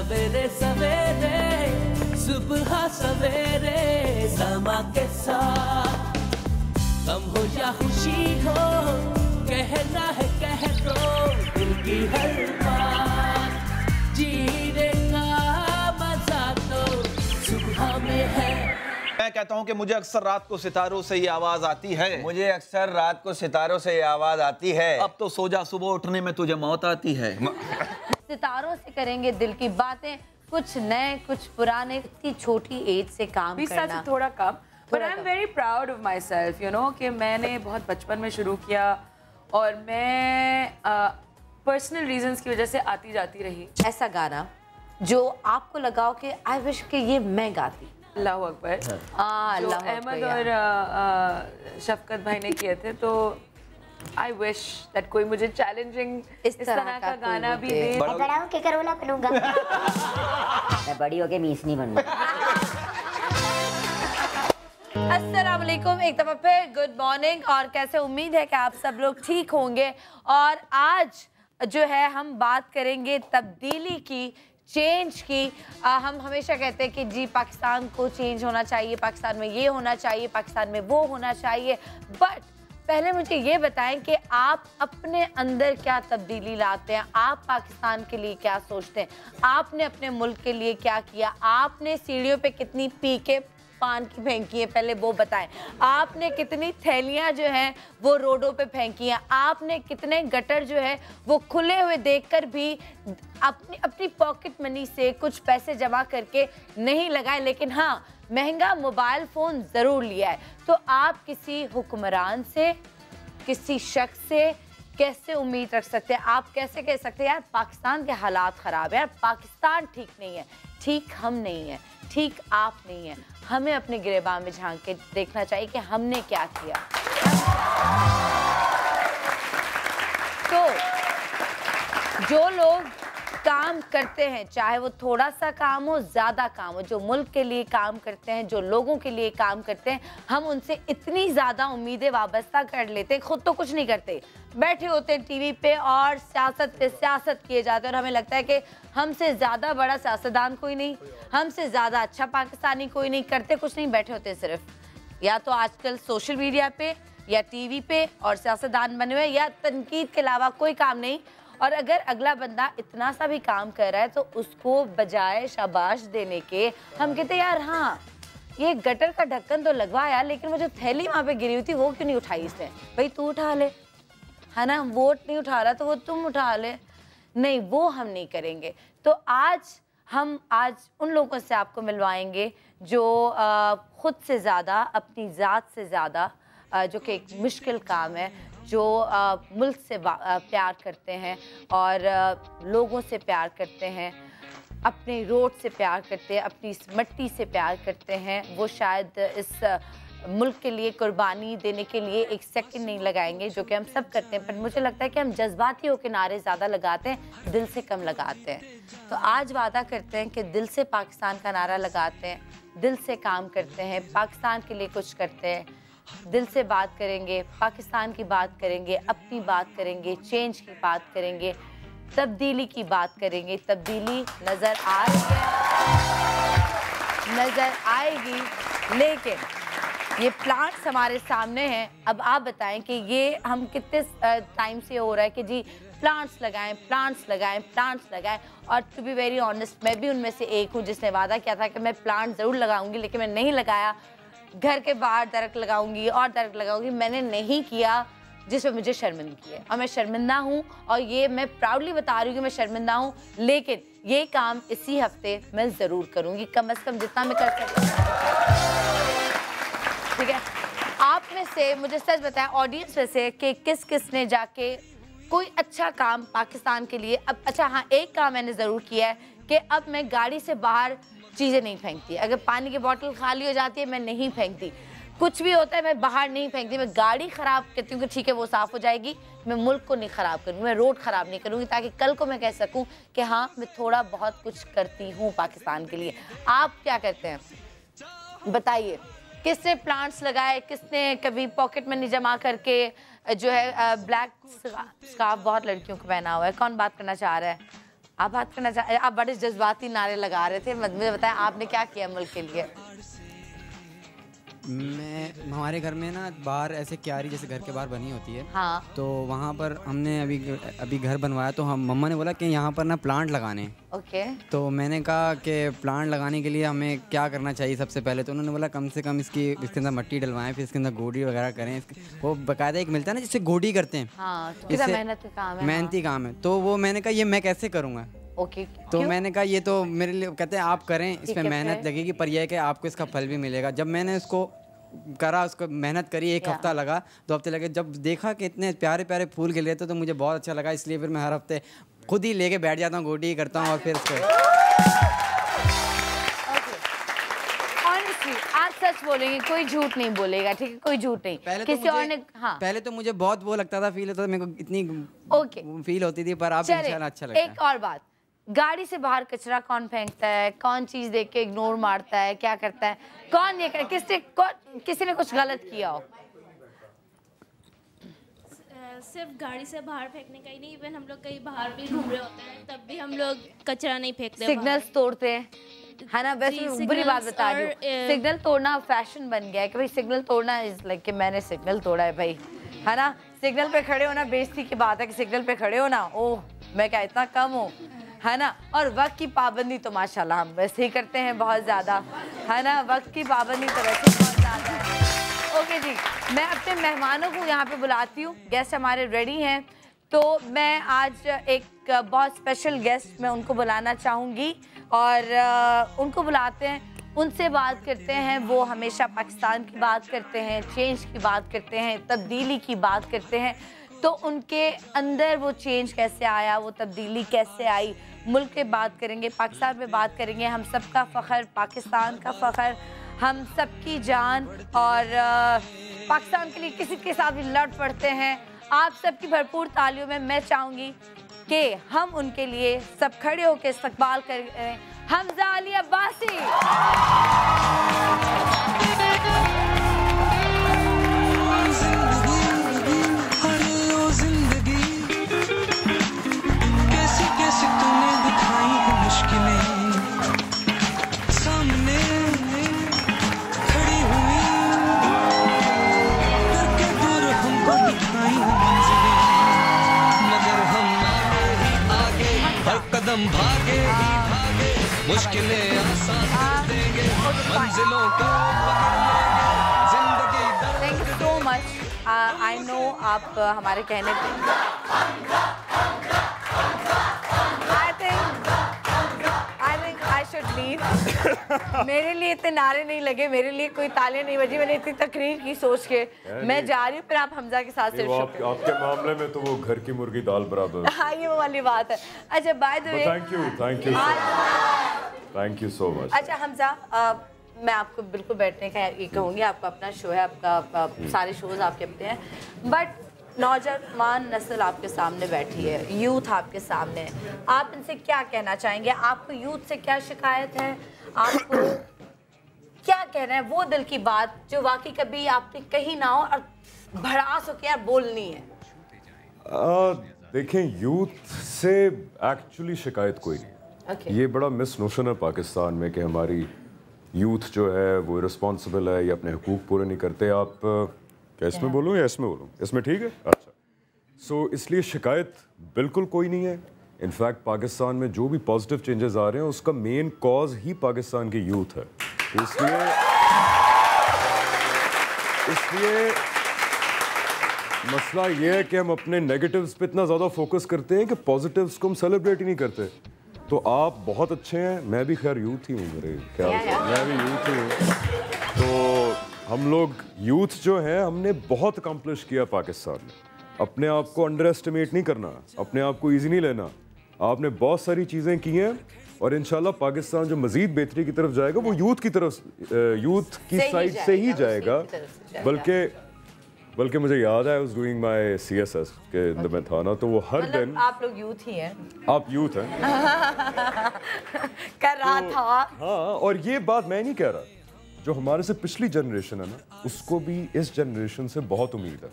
सवेरे सवेरे सुबह सवेरे समा के साथ गम हो या खुशी हो कहना है कह दो दिल की हर बात जीने का मजा तो सुबह में है। मैं कहता हूं कि मुझे अक्सर रात को सितारों से ये आवाज आती है। मुझे अक्सर रात को सितारों से ये आवाज आती है। अब तो सो जा सुबह उठने में तुझे मौत आती है। सितारों से करेंगे दिल की बातें, कुछ नए कुछ पुराने, इतनी छोटी एज से काम करना थोड़ा कम। But I am very proud of myself, you know, कि मैंने बहुत बचपन में शुरू किया और मैं पर्सनल रीजंस की वजह से आती जाती रही। ऐसा गाना जो आपको लगाओ कि आई विश कि ये मैं गाती। अल्लाह अकबर। जो अहमद और शफकत भाई ने किए थे, तो आई विश दैट कोई मुझे चैलेंजिंग इस तरह का गाना भी दे। बड़ा होके करोला बनूंगा। मैं बड़ी होके मीसनी बनूंगा। अस्सलाम वालेकुम, एक दफ़ा फिर गुड मॉर्निंग। और कैसे, उम्मीद है कि आप सब लोग ठीक होंगे। और आज जो है हम बात करेंगे तब्दीली की, चेंज की। हम हमेशा कहते हैं कि जी पाकिस्तान को चेंज होना चाहिए, पाकिस्तान में ये होना चाहिए, पाकिस्तान में वो होना चाहिए। बट पहले मुझे ये बताएं कि आप अपने अंदर क्या तब्दीली लाते हैं, आप पाकिस्तान के लिए क्या सोचते हैं, आपने अपने मुल्क के लिए क्या किया, आपने सीढ़ियों पे कितनी पी के पान की फेंकी है, पहले वो बताएं। आपने कितनी थैलियां जो हैं वो रोडों पे फेंकी हैं, आपने कितने गटर जो है वो खुले हुए देखकर भी अपनी पॉकेट मनी से कुछ पैसे जमा करके नहीं लगाए, लेकिन हाँ महंगा मोबाइल फ़ोन ज़रूर लिया है। तो आप किसी हुक्मरान से, किसी शख्स से कैसे उम्मीद रख सकते हैं? आप कैसे कह सकते हैं यार पाकिस्तान के हालात ख़राब है, यार पाकिस्तान ठीक नहीं है? ठीक हम नहीं है, ठीक आप नहीं है। हमें अपने गिरेबान में झांक के देखना चाहिए कि हमने क्या किया। तो जो लोग काम करते हैं, चाहे वो थोड़ा सा काम हो, ज़्यादा काम हो, जो मुल्क के लिए काम करते हैं, जो लोगों के लिए काम करते हैं, हम उनसे इतनी ज़्यादा उम्मीदें वाबस्ता कर लेते हैं, खुद तो कुछ नहीं करते, बैठे होते हैं टीवी पे और सियासत पे सियासत किए जाते हैं। और हमें लगता है कि हमसे ज़्यादा बड़ा सियासतदान कोई नहीं, हमसे ज़्यादा अच्छा पाकिस्तानी कोई नहीं, करते कुछ नहीं, बैठे होते हैं सिर्फ या तो आजकल सोशल मीडिया पे या टीवी पे और सियासतदान बने हुए, या तनकीद के अलावा कोई काम नहीं। और अगर अगला बंदा इतना सा भी काम कर रहा है तो उसको बजाय शाबाश देने के हम कहते हैं यार हाँ ये गटर का ढक्कन तो लगवाया, लेकिन वो जो थैली वहाँ पे गिरी हुई थी वो क्यों नहीं उठाई इसने? भाई तू उठा ले, है ना, वोट नहीं उठा रहा तो वो तुम उठा ले। नहीं, वो हम नहीं करेंगे। तो हम आज उन लोगों से आपको मिलवाएंगे जो ख़ुद से ज़्यादा, अपनी ज़ात से ज़्यादा, जो कि एक मुश्किल काम है, जो मुल्क से प्यार करते हैं और लोगों से प्यार करते हैं, अपने रोड से प्यार करते हैं, अपनी इस मिट्टी से प्यार करते हैं। वो शायद इस मुल्क के लिए कुर्बानी देने के लिए एक सेकंड नहीं लगाएंगे, जो कि हम सब करते हैं। पर मुझे लगता है कि हम जज्बाती होकर नारे ज़्यादा लगाते हैं, दिल से कम लगाते हैं। तो आज वादा करते हैं कि दिल से पाकिस्तान का नारा लगाते हैं, दिल से काम करते हैं, पाकिस्तान के लिए कुछ करते हैं, दिल से बात करेंगे, पाकिस्तान की बात करेंगे, अपनी बात करेंगे, चेंज की बात करेंगे, तब्दीली की बात करेंगे। तब्दीली नज़र आ रही है, नज़र आएगी, लेकिन ये प्लांट्स हमारे सामने हैं। अब आप बताएं कि ये हम कितने टाइम से हो रहा है कि जी प्लांट्स लगाएं, प्लांट्स लगाएं, प्लांट्स लगाएं। और टू बी वेरी ऑनेस्ट, मैं भी उनमें से एक हूँ जिसने वादा किया था कि मैं प्लांट ज़रूर लगाऊंगी, लेकिन मैं नहीं लगाया। घर के बाहर दरख्त लगाऊंगी और दरख्त लगाऊंगी, मैंने नहीं किया, जिसमें मुझे शर्मिंदगी है और मैं शर्मिंदा हूँ। और ये मैं प्राउडली बता रही हूँ कि मैं शर्मिंदा हूँ, लेकिन ये काम इसी हफ्ते मैं ज़रूर करूँगी, कम से कम जितना मैं कर सकती हूँ। ठीक है, आप में से मुझे सच बताएं, ऑडियंस में से कि किस किस ने जाके कोई अच्छा काम पाकिस्तान के लिए। अब अच्छा हाँ, एक काम मैंने ज़रूर किया है कि अब मैं गाड़ी से बाहर चीज़ें नहीं फेंकती। अगर पानी की बोतल खाली हो जाती है मैं नहीं फेंकती, कुछ भी होता है मैं बाहर नहीं फेंकती। मैं गाड़ी ख़राब कहती हूँ कि ठीक है वो साफ़ हो जाएगी, मैं मुल्क को नहीं ख़राब करूँगी, मैं रोड ख़राब नहीं करूँगी, ताकि कल को मैं कह सकूँ कि हाँ मैं थोड़ा बहुत कुछ करती हूँ पाकिस्तान के लिए। आप क्या करते हैं बताइए? किसने प्लांट्स लगाए, किसने कभी पॉकेट मनी जमा करके जो है ब्लैक स्कार्फ बहुत लड़कियों को पहना हुआ है? कौन बात करना चाह रहा है? आप बात करना चाह, आप बड़े जज्बाती नारे लगा रहे थे, मुझे बताएं आपने क्या किया मुल्क के लिए? हमारे घर में ना बाहर ऐसे क्यारी जैसे घर के बाहर बनी होती है। हाँ। तो वहाँ पर हमने अभी घर बनवाया, तो हम मम्मा ने बोला कि यहाँ पर ना प्लांट लगाने। ओके। तो मैंने कहा कि प्लांट लगाने के लिए हमें क्या करना चाहिए सबसे पहले, तो उन्होंने बोला कम से कम इसके अंदर मट्टी डलवाएं, फिर इसके अंदर गोडी वगैरह करें। वो बाकायदा एक मिलता है ना जिससे गोडी करते हैं। हाँ, तो मेहनती काम है। मेहनती काम है। तो वो मैंने कहा ये मैं कैसे करूँगा? ओके। तो मैंने कहा ये तो मेरे लिए, कहते हैं आप करें, इस पर मेहनत लगेगी, पर यह है कि आपको इसका फल भी मिलेगा। जब मैंने उसको करा, उसको मेहनत करी, एक हफ्ता लगा, 2 हफ्ते लगे, जब देखा कि इतने प्यारे प्यारे फूल खिले तो मुझे बहुत अच्छा लगा। इसलिए फिर मैं हर हफ्ते खुद ही लेके बैठ जाता हूँ, गोडी करता हूँ और फिर उसको। आज सच बोलेंगे, कोई झूठ नहीं बोलेगा, ठीक है? कोई झूठ नहीं। किसी और ने, हाँ, पहले तो मुझे बहुत वो लगता था, फील होता था मेरे को, इतनी फील होती थी, पर अब इंशाल्लाह अच्छा लगता है। एक और बात, गाड़ी से बाहर कचरा कौन फेंकता है? कौन चीज देख के इग्नोर मारता है? क्या करता है? कौन ये किसी ने कुछ गलत किया हो? सिर्फ गाड़ी से बाहर फेंकने का ही नहीं, इवन हम लोग कहीं बाहर भी घूम रहे होते हैं तब भी हम लोग कचरा नहीं फेंकते। सिग्नल्स तोड़ते हैं, है ना? वैसे बुरी बात बता रही हूँ, सिग्नल तोड़ना फैशन बन गया है कि भाई सिग्नल तोड़ना इज लाइक कि मैंने सिग्नल तोड़ा है भाई, है ना? सिग्नल पे खड़े होना बेइज्जती की बात है कि सिग्नल पे खड़े हो ना, ओह मैं क्या इतना कम हूँ, है ना? और वक्त की पाबंदी तो माशाल्लाह हम वैसे ही करते हैं बहुत ज़्यादा, है ना? वक्त की पाबंदी तो वैसे ही बहुत ज़्यादा है। ओके जी, मैं अपने मेहमानों को यहाँ पे बुलाती हूँ, गेस्ट हमारे रेडी हैं, तो मैं आज एक बहुत स्पेशल गेस्ट मैं उनको बुलाना चाहूँगी और उनको बुलाते हैं, उनसे बात करते हैं। वो हमेशा पाकिस्तान की बात करते हैं, चेंज की बात करते हैं, तब्दीली की बात करते हैं, तो उनके अंदर वो चेंज कैसे आया, वो तब्दीली कैसे आई, मुल्क पे बात करेंगे, पाकिस्तान पे बात करेंगे। हम सब का फ़ख्र, पाकिस्तान का फ़ख्र, हम सब की जान, और पाकिस्तान के लिए किसी के साथ भी लड़ पड़ते हैं। आप सबकी भरपूर तालियों में मैं चाहूँगी कि हम उनके लिए सब खड़े होकर इस्तकबाल करें। हमजा अली अब्बासी। कदम भागे भागे मुश्किलें आसान देंगे, मंजिलों को जिंदगी। Thank you so much. I know आप हमारे कहने पे आई शुड लीव। मेरे लिए इतने नारे नहीं लगे, मेरे लिए कोई तालियां नहीं बजी, मैंने इतनी तकरीर की सोच के मैं जा रही हूँ। फिर आप हमजा के साथ सिर्फ आपके मामले में तो वो घर की मुर्गी दाल बराबर। हाँ, ये वो वाली बात है। अच्छा, by the way thank you so much. अच्छा हमजा, मैं आपको बिल्कुल बैठने का ये कहूँगी, आपका अपना शो है, आपका सारे शोज आपके अपने हैं, बट नौजवान नस्ल आपके सामने बैठी है, यूथ आपके सामने है, आप इनसे क्या कहना चाहेंगे? आपको यूथ से क्या शिकायत है? आपको क्या कहना है वो दिल की बात जो वाकई कभी आपने कही ना हो और भड़ास हो के यार बोलनी है? देखें, यूथ से एक्चुअली शिकायत कोई नहीं। ये बड़ा मिस नोशन है पाकिस्तान में कि हमारी यूथ जो है वो रिस्पॉन्सिबल है या अपने हुकूक पूरे नहीं करते। आप क्या इसमें बोलूँ या इसमें बोलूँ? इसमें ठीक है, अच्छा। सो इसलिए शिकायत बिल्कुल कोई नहीं है। इनफैक्ट पाकिस्तान में जो भी पॉजिटिव चेंजेस आ रहे हैं उसका मेन कॉज ही पाकिस्तान की यूथ है। इसलिए मसला ये है कि हम अपने नेगेटिव्स पे इतना ज़्यादा फोकस करते हैं कि पॉजिटिव्स को हम सेलिब्रेट ही नहीं करते। तो आप बहुत अच्छे हैं, मैं भी खैर यूथ ही हूँ, मेरे ख्याल से मैं भी यूथ ही हूँ। तो हम लोग यूथ जो है हमने बहुत अकम्प्लिश किया पाकिस्तान में। अपने आप को अंडर एस्टिमेट नहीं करना, अपने आप को ईजी नहीं लेना। आपने बहुत सारी चीज़ें की हैं और इंशाल्लाह पाकिस्तान जो मज़ीद बेहतरी की तरफ जाएगा वो यूथ की तरफ, यूथ की साइड से ही जाएगा। बल्कि मुझे याद है, I was doing my CSS के अंदर में था ना, तो वो हर दिन, आप लोग यूथ ही हैं, आप यूथ हैं कर रहा था। हाँ, और ये बात मैं नहीं कह रहा, जो हमारे से पिछली जनरेशन है ना, उसको भी इस जनरेशन से बहुत उम्मीद है।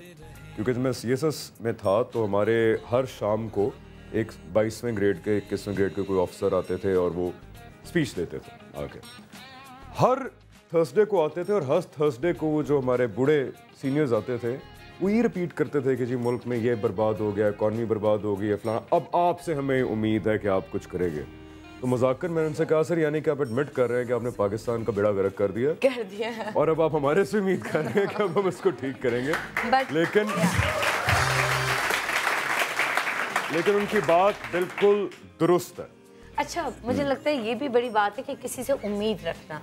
क्योंकि जब मैं सीएसएस में था तो हमारे हर शाम को एक 22वें ग्रेड के 21वें ग्रेड के कोई ऑफिसर आते थे और वो स्पीच देते थे आके, हर थर्सडे को आते थे और हर थर्सडे को वो जो हमारे बूढ़े सीनियर्स आते थे वो ये रिपीट करते थे कि जी मुल्क में ये बर्बाद हो गया, इकॉनमी बर्बाद हो गई है, फलाना, अब आपसे हमें उम्मीद है कि आप कुछ करेंगे। तो मजाकन मैंने उनसे कहा सर यानी कि आप एडमिट कर रहे हैं कि आपने पाकिस्तान का बेड़ा गर्क कर दिया और अब आप हमारे से उम्मीद कर रहे हैं कि अब हम इसको ठीक करेंगे। लेकिन उनकी बात बिल्कुल दुरुस्त है। अच्छा, मुझे लगता है ये भी बड़ी बात है कि किसी से उम्मीद रखना,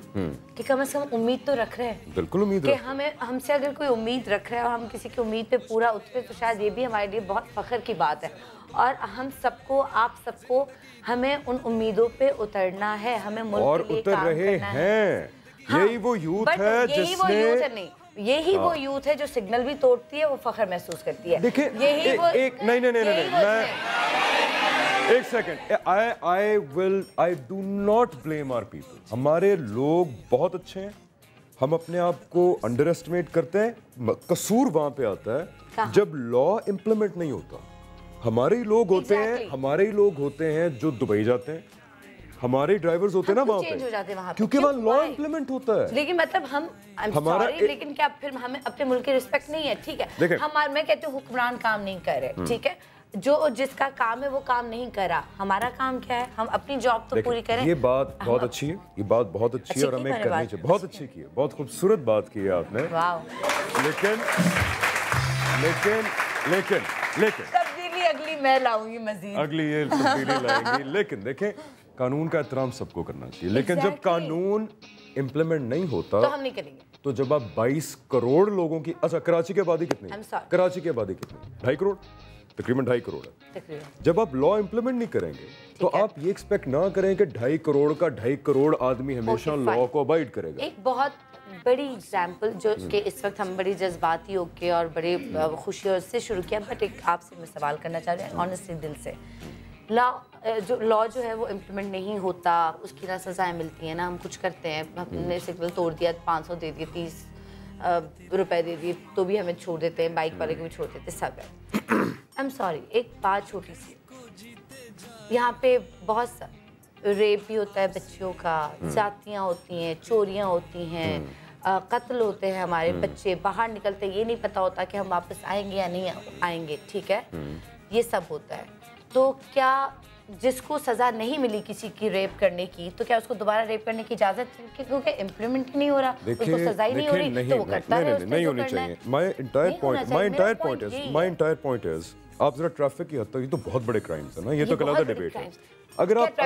कि कम से कम उम्मीद तो रख रहे हैं। बिल्कुल उम्मीद कि हमें हमसे अगर कोई उम्मीद रख रहा है और हम किसी की उम्मीद पे पूरा उतरे तो शायद ये भी हमारे लिए बहुत फख्र की बात है। और हम सबको, आप सबको, हमें उन उम्मीदों पे उतरना है, हमें मुल्क और के लिए उतर काम रहे करना हैं। हाँ, यही वो यूथ है जिसने यही वो यूथ है जो सिग्नल भी तोड़ती है, वो फख्र महसूस करती है। देखिए एक second, I do not blame our people. हमारे लोग बहुत अच्छे हैं, हम अपने आप को अंडर एस्टिमेट करते हैं। कसूर वहां पे आता है जब लॉ इम्प्लीमेंट नहीं होता। हमारे ही लोग होते हैं, हमारे ही लोग होते हैं जो दुबई जाते हैं, हमारे ड्राइवर्स होते हैं ना वहाँ पे, क्योंकि वहाँ लॉ इम्प्लीमेंट होता है। लेकिन मतलब हम हमारा लेकिन क्या फिर हमें अपने मुल्क की रिस्पेक्ट नहीं है? ठीक है, हमारे, मैं कहती हूँ हुक्मरान काम नहीं कर रहे, ठीक है, जो जिसका काम है वो काम नहीं करा। हमारा काम क्या है? हम अपनी जॉब तो पूरी करें। ये बात बहुत अच्छी है, ये बात बहुत अच्छी है और हमें करनी चाहिए। बहुत अच्छी की है, बहुत खूबसूरत बात की है आपने। लेकिन लेकिन लेकिन लेकिन तब्दीली अगली मैं लाऊंगी, मजीद अगली ये तब्दीली लाएंगी। लेकिन देखें, कानून का एहतराम सबको करना चाहिए, लेकिन जब कानून इम्प्लीमेंट नहीं होता तो हम नहीं करेंगे। तो जब आप 22 करोड़ लोगों की, अच्छा कराची की आबादी कितनी है? कराची की आबादी कितनी? 2.5 करोड़, तकरीबन 2.5 करोड़ है। जब आप लॉ इम्प्लीमेंट नहीं करेंगे तो आप ये एक्सपेक्ट ना करें कि 2.5 करोड़ का 2.5 करोड़ आदमी हमेशा लॉ को अवॉइड करेगा। एक बहुत बड़ी एग्जाम्पल जो कि इस वक्त हम बड़ी जज्बाती होके और बड़े खुशी और से शुरू किया, बट एक आपसे मैं सवाल करना चाह रही हूँ ऑनेस्टली दिल से। लॉ जो है वो इम्प्लीमेंट नहीं होता, उसकी ना सजाएं मिलती हैं ना हम कुछ करते हैं, हमने सिग्नल तोड़ दिया, 500 दे दिए, 30 रुपए दे दिए तो भी हमें छोड़ देते हैं, बाइक वाले को भी छोड़ देते हैं, सब है। आई एम सॉरी, एक बात छोटी सी, यहाँ पे बहुत रेप भी होता है बच्चियों का, जातियाँ होती हैं, चोरियाँ होती हैं, कत्ल होते हैं, हमारे बच्चे बाहर निकलते हैं, ये नहीं पता होता कि हम वापस आएंगे या नहीं आएंगे, ठीक है, ये सब होता है। तो क्या जिसको सजा नहीं मिली किसी की रेप करने की, तो क्या उसको दोबारा रेप करने की इजाजत, क्योंकि इम्प्लीमेंट ही नहीं हो रहा, उसको सजा ही नहीं हो रही, तो वो करता है, नहीं होनी चाहिए। माय एंटायर पॉइंट इज आप जरा ट्रैफिक की हद तक, ये तो बहुत बड़े क्राइम्स है ना, ये तो अलग डिबेट है। अगर आप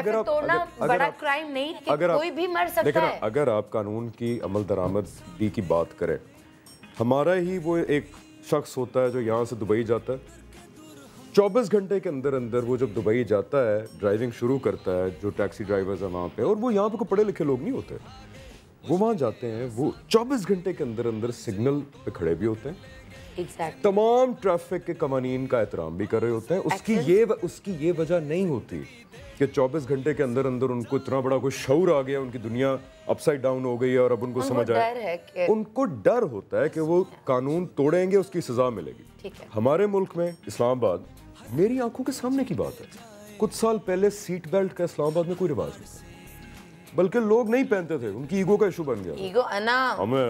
बड़ा क्राइम नहीं कि कोई भी मर सकता है। अगर आप कानून की अमल दरामदी की बात करें, हमारा ही वो एक शख्स होता है जो यहाँ से दुबई जाता है, 24 घंटे के अंदर अंदर वो जब दुबई जाता है, ड्राइविंग शुरू करता है, जो टैक्सी ड्राइवर्स हैं वहाँ पे, और वो यहाँ पे कोई पढ़े लिखे लोग नहीं होते, वो वहाँ जाते हैं, वो 24 घंटे के अंदर अंदर सिग्नल पे खड़े भी होते हैं, तमाम ट्रैफिक के कवानीन का एहतराम भी कर रहे होते हैं। उसकी ये वजह नहीं होती कि 24 घंटे के अंदर अंदर उनको इतना बड़ा कोई शऊर आ गया, उनकी दुनिया अपसाइड डाउन हो गई है और अब उनको समझ आया। उनको डर होता है कि वो कानून तोड़ेंगे, उसकी सजा मिलेगी। हमारे मुल्क में इस्लामाबाद मेरी आंखों के सामने की बात है, कुछ साल पहले सीट बेल्ट का इस्लामाबाद में कोई रिवाज नहीं था, बल्कि लोग नहीं पहनते थे, उनकी ईगो का इशू बन गया,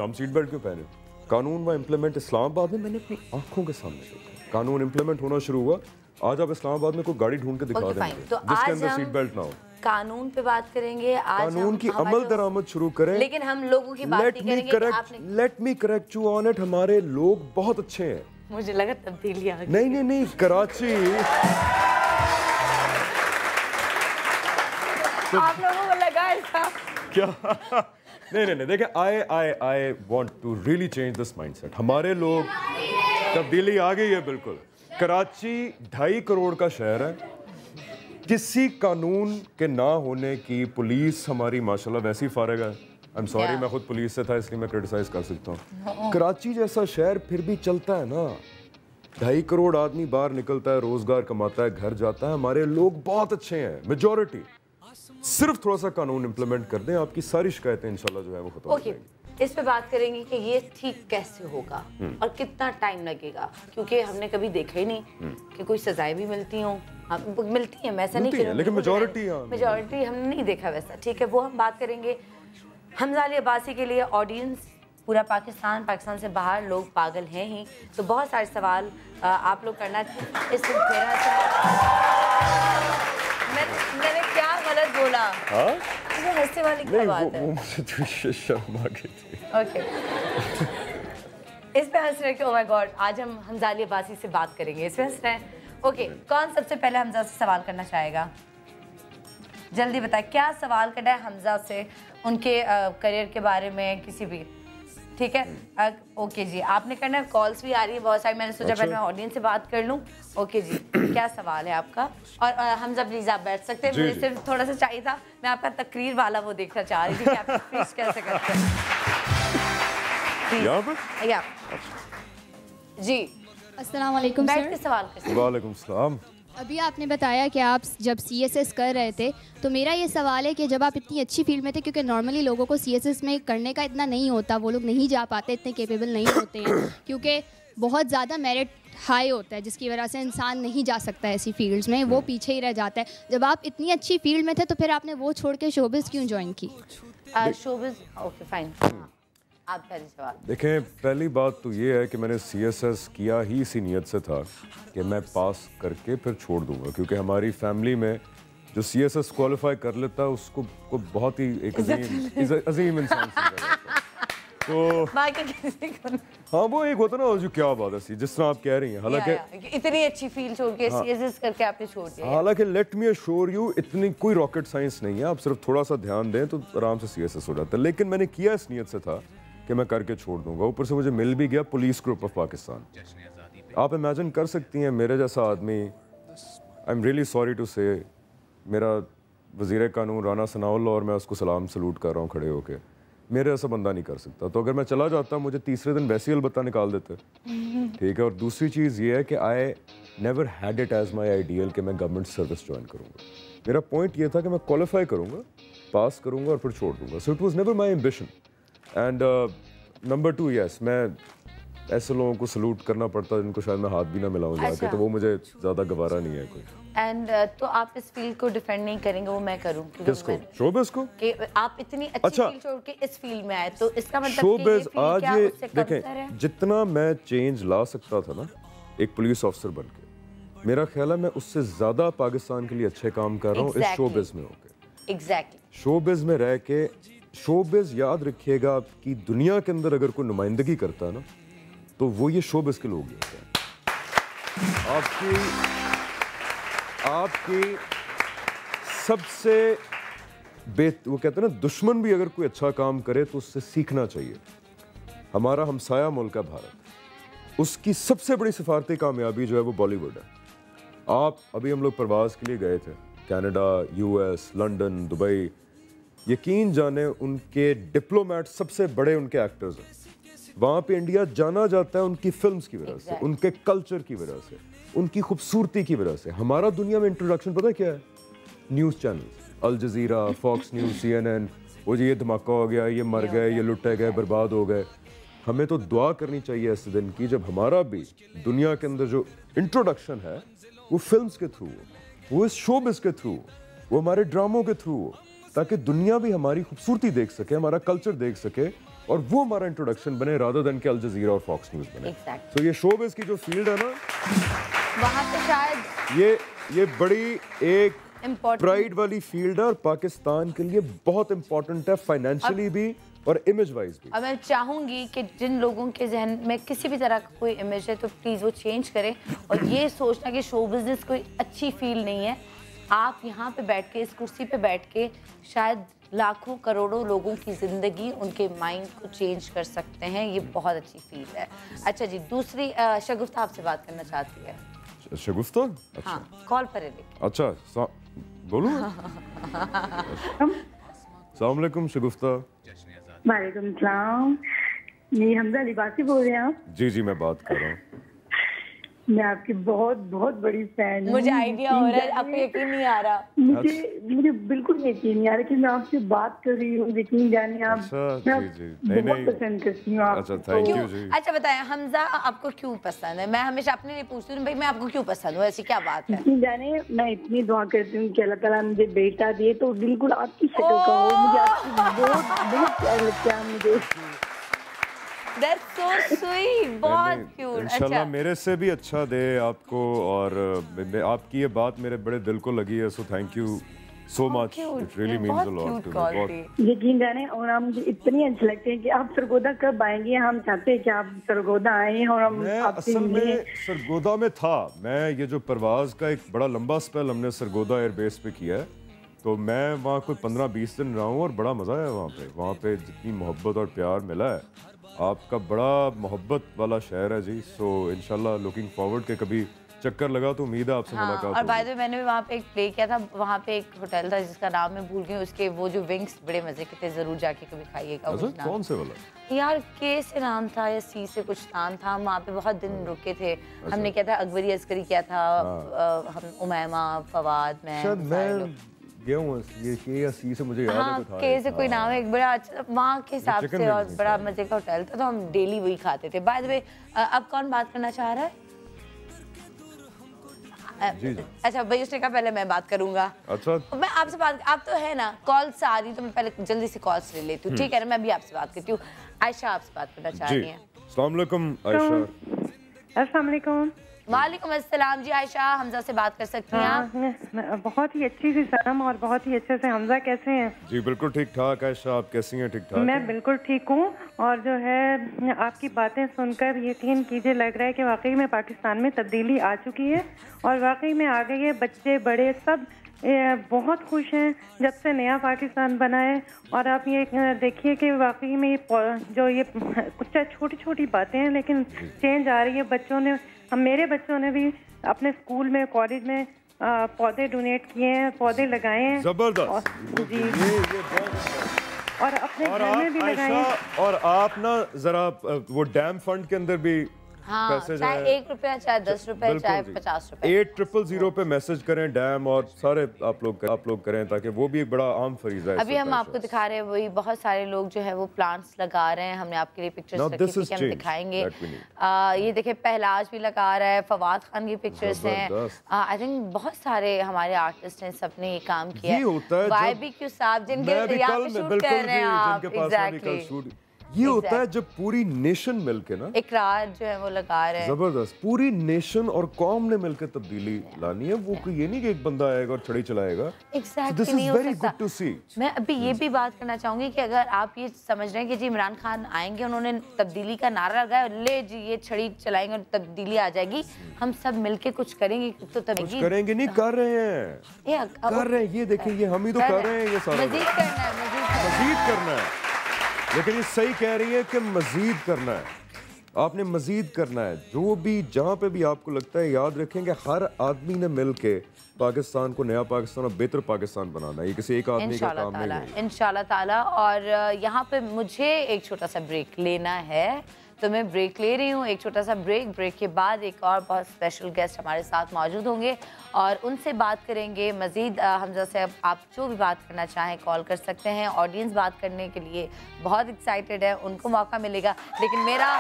हम सीट बेल्ट क्यों पहने। कानून वहाँ इम्प्लीमेंट इस्लामाबाद में मैंने अपनी आंखों के सामने देखा, कानून इम्प्लीमेंट होना शुरू हुआ। आज आप इस्लामाबाद में कोई गाड़ी ढूंढ के दिखा देंगे जिसके अंदर सीट बेल्ट ना हो। कानून पे बात करेंगे आज, कानून की अमल दरामद शुरू करें, लेकिन हम लोगों की बात नहीं करेंगे। Let me correct you on it, हमारे लोग बहुत अच्छे हैं। मुझे लगा तब्दीली आ गई। नहीं, कराची आप लोगों को लगा ऐसा क्या? नहीं, देखिए, I want to really change this mindset. हमारे लोग, तब्दीली आ गई है बिल्कुल। कराची 2.5 करोड़ का शहर है, किसी कानून के ना होने की पुलिस हमारी माशाल्लाह वैसी फारिग है। आई एम सॉरी, मैं खुद पुलिस से था इसलिए मैं क्रिटिसाइज कर सकता हूँ। कराची जैसा शहर फिर भी चलता है ना, 2.5 करोड़ आदमी बाहर निकलता है, रोजगार कमाता है, घर जाता है। हमारे लोग बहुत अच्छे हैं, मेजॉरिटी। सिर्फ थोड़ा सा कानून इंप्लीमेंट कर दें, आपकी सारी शिकायतें इंशाल्लाह जो है वो खत्म हो जाएंगी। इस पे बात करेंगे कि ये ठीक कैसे होगा और कितना टाइम लगेगा, क्योंकि हमने कभी देखा ही नहीं कि कोई सजाएं भी मिलती हों। मिलती हैं, मैं ऐसा नहीं कह, लेकिन मेजॉरिटी हमने नहीं देखा वैसा। ठीक है, वो हम बात करेंगे। हमजा अली अब्बासी के लिए ऑडियंस पूरा पाकिस्तान से बाहर लोग पागल हैं ही, तो बहुत सारे सवाल आप लोग करना। इस मैंने क्या गलत बोला? मुझे हंसने वाली क्या बात है? मुझे शर्म आ गई थी। ओके, इस पे हंस रहे कि ओह माय गॉड, आज हम हमजा अली अब्बासी से बात करेंगे, इस पे हंस रहे हैं। ओके, कौन सबसे पहले हमजा से सवाल करना चाहेगा? जल्दी बताए, क्या सवाल करना है हमजा से, उनके करियर के बारे में, किसी भी। ठीक है, ओके जी, आपने करना है। कॉल्स भी आ रही है बहुत सारी, मैंने सोचा पहले मैं ऑडियंस से बात कर लूं। ओके जी, क्या सवाल है आपका? और हमजा प्लीज आप बैठ सकते हैं, मुझे सिर्फ थोड़ा सा चाहिए था, मैं आपका तकरीर वाला वो देखना चाह रही थी कि आप स्पीच कैसे करते हैं। या जी, अस्सलाम वालेकुम बैठ के सवाल कर। वालेकुम सलाम। अभी आपने बताया कि आप जब CSS कर रहे थे, तो मेरा ये सवाल है कि जब आप इतनी अच्छी फील्ड में थे, क्योंकि नॉर्मली लोगों को CSS में करने का इतना नहीं होता, वो लोग नहीं जा पाते, इतने कैपेबल नहीं होते हैं, क्योंकि बहुत ज़्यादा मेरिट हाई होता है, जिसकी वजह से इंसान नहीं जा सकता ऐसी फील्ड्स में, वो पीछे ही रह जाता है। जब आप इतनी अच्छी फील्ड में थे, तो फिर आपने वो छोड़ के शोबिज़ क्यों ज्वाइन की? शोबिज़, ओके फाइन, आप पहले सवाल। देखें, पहली बात तो ये है कि मैंने CSS किया ही इसी नीयत से था कि मैं पास करके फिर छोड़ दूंगा, क्योंकि हमारी फैमिली में जो CSS क्वालिफाई कर लेता है उसको को बहुत ही एक अजीम इंसान समझा जाता है। तो हाँ, वो एक होता ना, जो क्या बात है जिस तरह आप कह रही हैं, हालांकि इतनी अच्छी फील्ड छोड़ के CSS करके आपने छोड़ दिया। हालांकि लेट मी अश्योर यू, इतनी कोई रॉकेट साइंस नहीं है, आप सिर्फ थोड़ा सा ध्यान दें तो आराम से CSS हो जाता है। लेकिन मैंने किया इस नीयत से था कि मैं करके छोड़ दूंगा। ऊपर से मुझे मिल भी गया पुलिस ग्रुप ऑफ पाकिस्तान। आप इमेजिन कर सकती हैं, मेरे जैसा आदमी, I am really sorry to say, मेरा वज़ीर कानून राना सनाउल्लाह, और मैं उसको सलाम सलूट कर रहा हूँ खड़े होके, मेरे ऐसा बंदा नहीं कर सकता। तो अगर मैं चला जाता, मुझे तीसरे दिन वैसे ही अलबत्ता निकाल देते। ठीक है, और दूसरी चीज़ ये है कि I never had it as my ideal कि मैं गवर्नमेंट सर्विस ज्वाइन करूँगा। मेरा पॉइंट ये था कि मैं क्वालिफाई करूँगा, पास करूँगा और फिर छोड़ दूँगा। So it was never my ambition. And number 2, yes, मैं ऐसे लोगों को सलूट करना पड़ता है जिनको शायद मैं हाथ भी ना मिलाऊं जाके, तो वो मुझे ज़्यादा गवारा नहीं है कोई। एंड तो आप इस फील्ड को डिफेंड नहीं करेंगे, वो मैं करूं। किसको? शोबिज़ को? कि आप इतनी अच्छी फील्ड छोड़ के इस फील्ड में आए, तो इसका मतलब शोबिज़ आज ये देखें, जितना मैं चेंज ला सकता था ना एक पुलिस ऑफिसर बन के, मेरा ख्याल है मैं उससे ज़्यादा पाकिस्तान के लिए अच्छे काम कर रहा हूँ इस शोबिज़ में होकर। एग्जैक्टली, शोबिज़ में रह के। शोबिज़ याद रखिएगा, आपकी दुनिया के अंदर अगर कोई नुमाइंदगी करता है ना, तो वो ये शोबिज़ के लोग होते हैं। आपकी सबसे वो कहते हैं ना, दुश्मन भी अगर कोई अच्छा काम करे तो उससे सीखना चाहिए। हमारा हमसाया मुल्क है भारत, उसकी सबसे बड़ी सिफारती कामयाबी जो है वो बॉलीवुड है। अभी हम लोग प्रवास के लिए गए थे, कनाडा, US, लंदन, दुबई। यकीन जाने उनके डिप्लोमेट सबसे बड़े उनके एक्टर्स हैं। वहाँ पे इंडिया जाना जाता है उनकी फिल्म्स की वजह से, उनके कल्चर की वजह से, उनकी खूबसूरती की वजह से। हमारा दुनिया में इंट्रोडक्शन पता है क्या है? News channel, Al Jazeera, Fox News, CNN, वो जी ये धमाका हो गया, ये मर गए, ये लुटे गए, बर्बाद हो गए। हमें तो दुआ करनी चाहिए ऐसे दिन की जब हमारा भी दुनिया के अंदर जो इंट्रोडक्शन है वो फिल्म्स के थ्रू हो, वो इस शोबिज़ के थ्रू हो, वो हमारे ड्रामों के थ्रू हो, ताकि दुनिया भी हमारी खूबसूरती देख सके, हमारा कल्चर देख सके, और वो हमारा इंट्रोडक्शन बने रादर देन के अल जज़ीरा और फॉक्स न्यूज़ बने। तो ये शोबिज़ की जो फील्ड है ना, वहाँ पे शायद ये बड़ी एक प्राइड वाली फील्ड है और पाकिस्तान के लिए बहुत इंपॉर्टेंट है, फाइनेंशियली भी और इमेज वाइज भी। अब मैं चाहूंगी कि जिन लोगों के जहन में किसी भी तरह का कोई इमेज है तो प्लीज़ वो चेंज करें, और ये सोचना कि शो बिजनेस कोई अच्छी फील्ड नहीं है। आप यहाँ पे बैठ के, इस कुर्सी पे बैठ के शायद लाखों करोड़ों लोगों की ज़िंदगी, उनके माइंड को चेंज कर सकते हैं। ये बहुत अच्छी फील्ड है। अच्छा जी, दूसरी शगुफ्ता आपसे बात करना चाहती है। शगुफ्ता? अच्छा। हाँ, कॉल पर है। अच्छा, बोलूं? अस्सलाम वालेकुम शगुफ्ता। वालेकुम सलाम। जी, हमजा अली अब्बासी बोल रहे हैं आप? जी, मैं बात कर रहा हूँ। मैं आपकी बहुत बहुत बड़ी फैन हूँ। मुझे आइडिया हो रहा है, आपको यकीन नहीं आ रहा। मुझे बिल्कुल यकीन नहीं आ रहा कि मैं आपसे बात कर रही हूँ। यकीन जानिए आप, मैं बहुत पसंद करती हूँ आपको। अच्छा, थैंक यू जी। अच्छा बताएं हमजा, आपको क्यों पसंद है? मैं हमेशा अपने लिए पूछती हूँ भाई मैं आपको क्यों पसंद हूँ, ऐसी क्या बात है? यकीन जाने मैं इतनी दुआ करती हूँ कि अल्लाह ताला मुझे बेटा दे तो बिल्कुल आपकी शक्ल का हो। मुझे आपकी बहुत प्यार लगता है मुझे। That's so sweet, बहुत क्यूट। इंशाल्लाह मेरे से भी अच्छा दे आपको, और आपकी ये बात मेरे बड़े दिल को लगी है, so thank you so much, it really means a lot to me. यकीन जाने, और आप मुझे इतनी अच्छे लगते हैं कि आप सरगोदा कब आएंगे? हम चाहते हैं कि आप सरगोदा आए और हम असल में सरगोदा में था मैं। ये जो परवाज का एक बड़ा लंबा स्पेल हमने सरगोदा एयरबेस पे किया है, तो मैं वहाँ कोई 15-20 दिन रहा हूँ और बड़ा मज़ा आया वहाँ पे जितनी मोहब्बत और प्यार मिला है। आपका बड़ा मोहब्बत वाला शहर है जी। सो इंशाल्लाह लुकिंग फॉरवर्ड के कभी चक्कर लगा तो उम्मीद है आपसे मुलाकात होगी। और बाय द वे मैंने भी वहाँ पे एक प्ले किया था, वहाँ पे एक होटल था जिसका नाम मैं भूल गई, उसके वो जो विंग्स बड़े मजे के थे, जरूर जाके कभी खाइएगा। कौन से वाला? यार के से नाम था या सी से कुछ नाम था। हम वहाँ पे बहुत दिन रुके थे। हमने किया था अकबरी अस्करी किया था, हम उमैमा, फवाद, मैं गया हूँ। ये के या सी से मुझे याद है कुछ था। के से कोई नाम है, एक बड़ा अच्छा वहाँ के हिसाब से और बड़ा मजे का होटल था, तो हम डेली वही खाते थे। बाय द वे अब कौन बात करना चाह रहा है? अच्छा भाई उसने कहा पहले मैं बात करूंगा। अच्छा मैं आपसे बात, आप तो है ना कॉल्स आ रही, तो मैं पहले जल्दी से कॉल्स ले लेती हूँ, ठीक है ना? मैं भी आपसे बात करती हूँ। आयशा आपसे बात करना चाह रही है। अस्सलाम वालेकुम आयशा। अस्सलाम वालेकुम। वालेकुम अस्सलाम जी। आयशा हमजा से बात कर सकती हैं आप? बहुत ही अच्छी सी सनम और बहुत ही अच्छे से। हमजा कैसे हैं? जी बिल्कुल ठीक ठाक। आयशा आप कैसी हैं? ठीक ठाक। मैं बिल्कुल ठीक हूँ, और जो है आपकी बातें सुनकर यकीन कीजिए लग रहा है कि वाकई में पाकिस्तान में तब्दीली आ चुकी है, और वाकई में आ गई है। बच्चे बड़े सब बहुत खुश हैं जब से नया पाकिस्तान बना है। और आप ये देखिए कि वाकई में जो ये कुछ छोटी छोटी बातें हैं लेकिन चेंज आ रही है। बच्चों ने, मेरे बच्चों ने भी अपने स्कूल में, कॉलेज में पौधे डोनेट किए हैं, पौधे लगाए हैं। जबरदस्त जी। और अपने घर में भी लगाए हैं। और आप ना जरा वो डैम फंड के अंदर भी चाहे 1 रुपया, चाहे 10 रुपए, चाहे 50 रुपए, 8000 पे मैसेज करें डैम, और सारे आप लोग करें, ताकि वो भी एक बड़ा आम फरीजा है। अभी हम आपको दिखा रहे हैं वही बहुत सारे लोग जो है वो प्लांट्स लगा रहे हैं। हमने आपके लिए पिक्चर्स रखी थी कि हम दिखाएंगे। ये देखिए पहलाज भी लगा रहा है, फवाद खान की पिक्चर्स हैं। आई थिंक बहुत सारे हमारे आर्टिस्ट हैं, सबने ये काम किया है। YBQ साहब जिनके यहाँ पे शूट कर रहे हैं आप, एग्जैक्टली ये होता है जब पूरी नेशन मिलके ना इकरार जो है वो लगा रहे हैं। जबरदस्त, पूरी नेशन और कौम ने मिलकर तब्दीली लानी है। वो ये नहीं कि एक बंदा आएगा और छड़ी चलाएगा। Exactly, नहीं हो सकता। मैं अभी ये भी बात करना चाहूंगी कि अगर आप ये समझ रहे हैं कि जी इमरान खान आएंगे, उन्होंने तब्दीली का नारा लगाया, ले जी ये छड़ी चलाएंगे और तब्दीली आ जाएगी, हम सब मिलके कुछ करेंगे तो तब्दीली करेंगे नहीं, कर रहे हैं। ये देखिए, ये हम ही तो कर रहे हैं। ये सारा मजीद करना है, मजीद करना है। लेकिन ये सही कह रही है कि मजीद करना है, आपने मजीद करना है। जो भी जहाँ पे भी आपको लगता है, याद रखेंगे हर आदमी ने मिल के पाकिस्तान को नया पाकिस्तान और बेहतर पाकिस्तान बनाना है। ये किसी एक आदमी का काम नहीं है। इंशाल्लाह ताला। और यहाँ पे मुझे एक छोटा सा ब्रेक लेना है, तो मैं ब्रेक ले रही हूँ, एक छोटा सा ब्रेक। ब्रेक के बाद एक और बहुत स्पेशल गेस्ट हमारे साथ मौजूद होंगे और उनसे बात करेंगे मज़ीद। हमजा से आप जो भी बात करना चाहें कॉल कर सकते हैं। ऑडियंस बात करने के लिए बहुत एक्साइटेड है, उनको मौका मिलेगा। लेकिन मेरा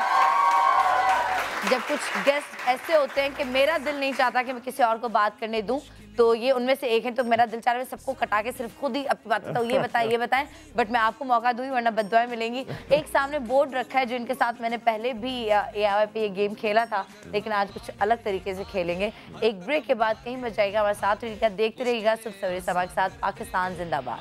जब कुछ गेस्ट ऐसे होते हैं कि मेरा दिल नहीं चाहता कि मैं किसी और को बात करने दूं, तो ये उनमें से एक है। तो मेरा दिल चाह रहा है सबको कटा के सिर्फ खुद ही अपनी बात बताओ, ये बताएं। बट मैं आपको मौका दूंगी, वरना बद्दुआएं मिलेंगी। एक सामने बोर्ड रखा है जो इनके साथ मैंने पहले भी AIY पे ये गेम खेला था, लेकिन आज कुछ अलग तरीके से खेलेंगे। एक ब्रेक के बाद कहीं बच जाएगा, हमारे साथ रहिएगा, देखते रहिएगा सुबह सवेरे समा के साथ। पाकिस्तान जिंदाबाद।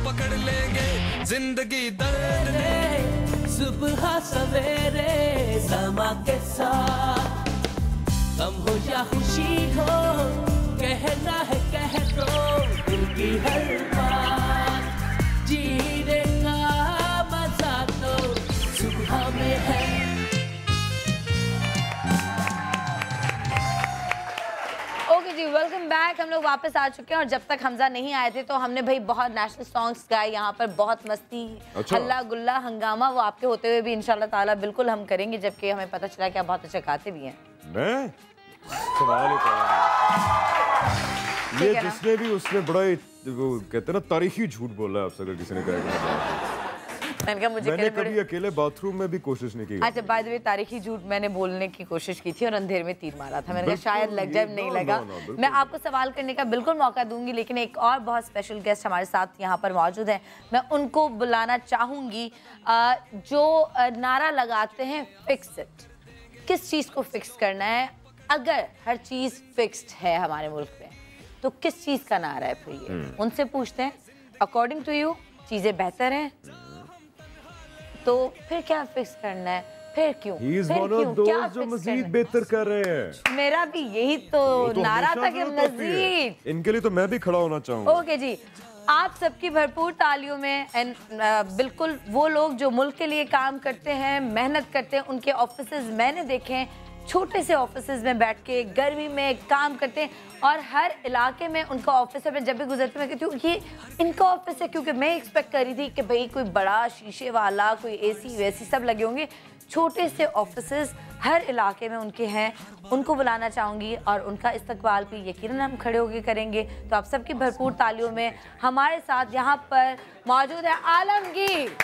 पकड़ लेंगे जिंदगी दर्द में, सुबह सवेरे समा के साथ। गम हो या खुशी हो, कहना है कह दो दिल की हर बात। जीने का मजा तो सुबह में है। ओके जी, वेलकम बैक। हम लोग वापस आ चुके हैं और जब तक हमजा नहीं आए थे तो हमने भाई बहुत नेशनल सॉन्ग्स गाए यहाँ पर, बहुत मस्ती, हल्ला गुल्ला हंगामा। वो आपके होते हुए भी इंशाल्लाह ताला बिल्कुल हम करेंगे, जबकि हमें पता चला कि आप बहुत अच्छा गाते भी हैं। मैं सवाल ही ये जिसने भी उसने बड़ा वो कहते हैं ना तारीखी झूठ बोला है आपसे अगर किसी ने कहा। मैंने कभी अकेले बाथरूम में भी कोशिश नहीं की। अच्छा बाय द वे तारीखी झूठ मैंने बोलने की कोशिश की थी और अंधेरे में तीर मारा था। मैंने कहा शायद लग जाए, नहीं लगा। मैं आपको सवाल करने का बिल्कुल मौका दूंगी, लेकिन एक और बहुत स्पेशल गेस्ट हमारे साथ यहाँ पर मौजूद है। मैं उनको बुलाना चाहूंगी जो नारा लगाते हैं फिक्स इट। किस चीज़ को फिक्स करना है? अगर हर चीज़ फिक्स्ड है हमारे मुल्क में तो किस चीज़ का नारा है फिर ये? उनसे पूछते हैं अकॉर्डिंग टू यू चीज़ें बेहतर हैं तो फिर क्या फिक्स करना है? फिर क्यों? क्या जो मजीद बेहतर कर रहे हैं। मेरा भी यही तो नारा था कि मजीद। इनके लिए तो मैं भी खड़ा होना चाहूँगा। ओके जी, आप सबकी भरपूर तालियों में एंड बिल्कुल वो लोग जो मुल्क के लिए काम करते हैं, मेहनत करते हैं, उनके ऑफिसेज मैंने देखे हैं, छोटे से ऑफिसेज में बैठ के गर्मी में काम करते हैं और हर इलाके में उनका ऑफिस है। मैं जब भी गुजरती मैं कहती हूँ ये इनका ऑफिस है, क्योंकि मैं एक्सपेक्ट कर रही थी कि भाई कोई बड़ा शीशे वाला, कोई एसी वैसी सब लगे होंगे। छोटे से ऑफिसेज हर इलाके में उनके हैं। उनको बुलाना चाहूँगी और उनका इस्तकबाल भी यकीनन हम खड़े होकर करेंगे। तो आप सबकी भरपूर तालियों में हमारे साथ यहाँ पर मौजूद है आलमगीर।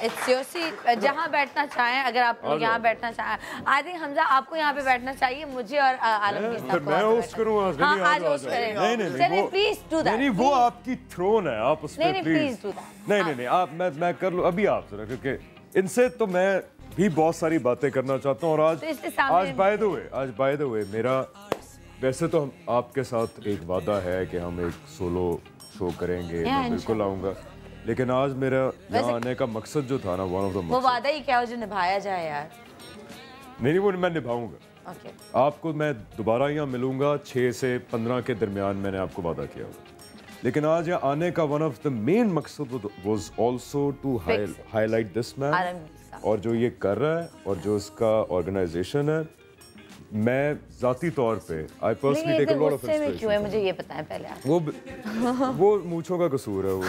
इट्स योर सीट, जहाँ बैठना चाहें। अगर आप यहाँ बैठना चाहें, आई थिंक हमजा आपको यहाँ पे बैठना चाहिए, मुझे और आलमगीर साहब को। मैं होस्ट करूँ आज? हाँ आज होस्ट करें। चलिए प्लीज डू दैट। नहीं वो आपकी थ्रोन है, आप उस पे प्लीज डू दैट। नहीं आप मैं कर लूँ अभी आप जरा, क्योंकि इनसे तो मैं भी बहुत सारी बातें करना चाहता हूँ। और आज बाय द वे मेरा वैसे तो हम आपके साथ एक वादा है कि हम एक सोलो शो करेंगे, मैं बिल्कुल आऊँगा। लेकिन आज मेरा यहाँ आने का मकसद जो था ना, वन ऑफ द वो वादा ही क्या हो जो निभाया जाए यार। नहीं वो मैं निभाऊंगा। आपको मैं दोबारा यहाँ मिलूंगा 6 से 15 के दरमियान, मैंने आपको वादा किया। लेकिन आज यहाँ आने का वन ऑफ द मेन मकसद was also to highlight this man, और जो ये कर रहा है और जो इसका ऑर्गेनाइजेशन है। मैं जाती तौर पे I personally take a lot of inspiration. क्यों है मुझे ये बताएं पहले आप। वो मूंछों का कसूर है वो।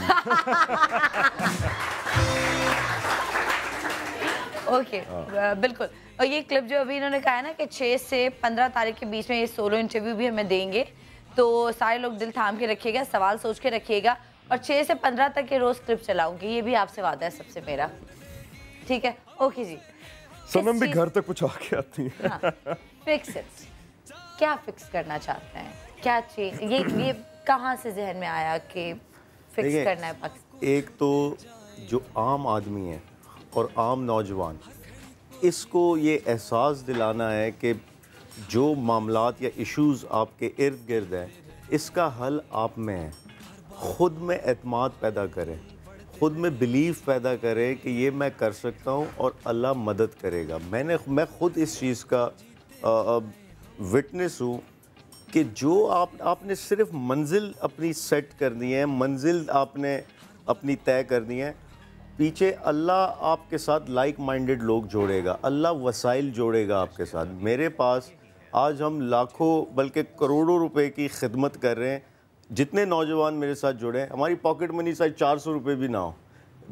ओके बिल्कुल। और ये क्लिप जो अभी इन्होंने कहा है ना कि 6 से 15 तारीख के बीच में ये सोलो इंटरव्यू भी हमें देंगे, तो सारे लोग दिल थाम के रखिएगा, सवाल सोच के रखिएगा। और 6 से 15 तक के रोज क्लिप चलाऊंगी, ये भी आपसे वादा है सबसे मेरा, ठीक है? ओके जी। सनम भी घर तक पहुंचा के आती है। हाँ, फिक्स इट। क्या फिक्स करना चाहते हैं? क्या चीज ये कहाँ से जहन में आया कि फिक्स करना है पाकिस्तान? एक तो जो आम आदमी है और आम नौजवान, इसको ये एहसास दिलाना है कि जो मामलात या इश्यूज़ आपके इर्द गिर्द हैं, इसका हल आप में है। ख़ुद में एतमाद पैदा करें, ख़ुद में बिलीफ पैदा करें कि ये मैं कर सकता हूँ और अल्लाह मदद करेगा। मैं ख़ुद इस चीज़ का विटनेस हूँ कि जो आपने सिर्फ मंजिल अपनी सेट करनी है, मंजिल आपने अपनी तय करनी है, पीछे अल्लाह आपके साथ लाइक माइंडेड लोग जोड़ेगा, अल्लाह वसाइल जोड़ेगा आपके साथ। मेरे पास आज हम लाखों बल्कि करोड़ों रुपए की खिदमत कर रहे हैं। जितने नौजवान मेरे साथ जुड़े हैं, हमारी पॉकेट मनी शायद 400 रुपये भी ना हो।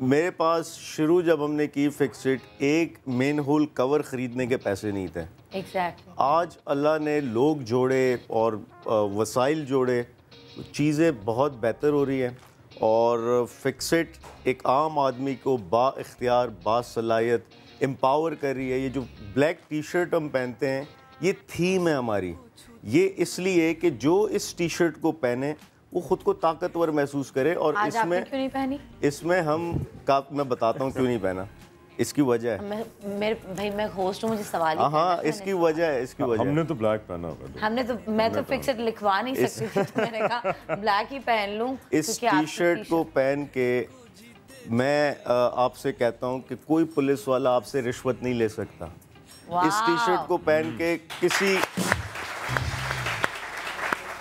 मेरे पास शुरू जब हमने की फिक्स इट, एक मेन होल कवर ख़रीदने के पैसे नहीं थे। आज अल्लाह ने लोग जोड़े और वसाइल जोड़े, चीज़ें बहुत बेहतर हो रही हैं। और फिक्स इट एक आम आदमी को बाइख्तियार, बासलाहियत एम्पावर कर रही है। ये जो ब्लैक टी शर्ट हम पहनते हैं, ये थीम है हमारी। ये इसलिए कि जो इस टी शर्ट को पहने वो ख़ुद को ताकतवर महसूस करे। और आज आपने क्यों नहीं पहनी? इसमें मैं बताता हूँ क्यों नहीं पहना। इसकी वजह है, मैं होस्ट हूँ, मुझे सवाल ही हाँ इसकी वजह है, इसकी वजह। हमने तो ब्लैक पहना हुआ, मैं तो फिक्स इट लिखवा नहीं सकती थी, तो मैंने कहा ब्लैक ही पहन लूँ। इस टी शर्ट को पहन के मैं आपसे कहता हूँ कि कोई पुलिस वाला आपसे रिश्वत नहीं ले सकता। इस टी शर्ट को पहन के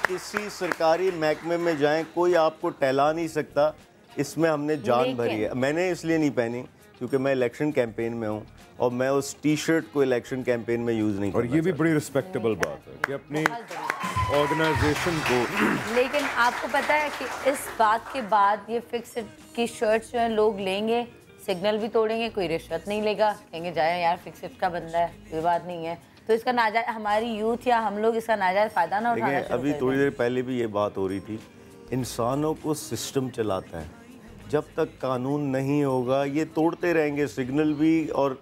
किसी सरकारी महकमे में जाएं, कोई आपको टहला नहीं सकता। इसमें हमने जान भरी है। मैंने इसलिए नहीं पहनी क्योंकि मैं इलेक्शन कैंपेन में हूँ और मैं उस टी शर्ट को इलेक्शन कैंपेन में यूज़ नहीं और ये भी बड़ी रिस्पेक्टेबल बात है कि अपनी ऑर्गेनाइजेशन को। लेकिन आपको पता है कि इस बात के बाद ये फिक्स की शर्ट्स जो है लोग लेंगे, सिग्नल भी तोड़ेंगे, कोई रिश्वत नहीं लेगा, कहेंगे जाए यार फिक्स का बंदा है, कोई बात नहीं है। तो इसका नाजायज हमारी यूथ या हम लोग इसका नाजायज फ़ायदा ना उठाना शुरू कर दें। अभी थोड़ी देर पहले भी ये बात हो रही थी, इंसानों को सिस्टम चलाता है, जब तक कानून नहीं होगा ये तोड़ते रहेंगे सिग्नल भी और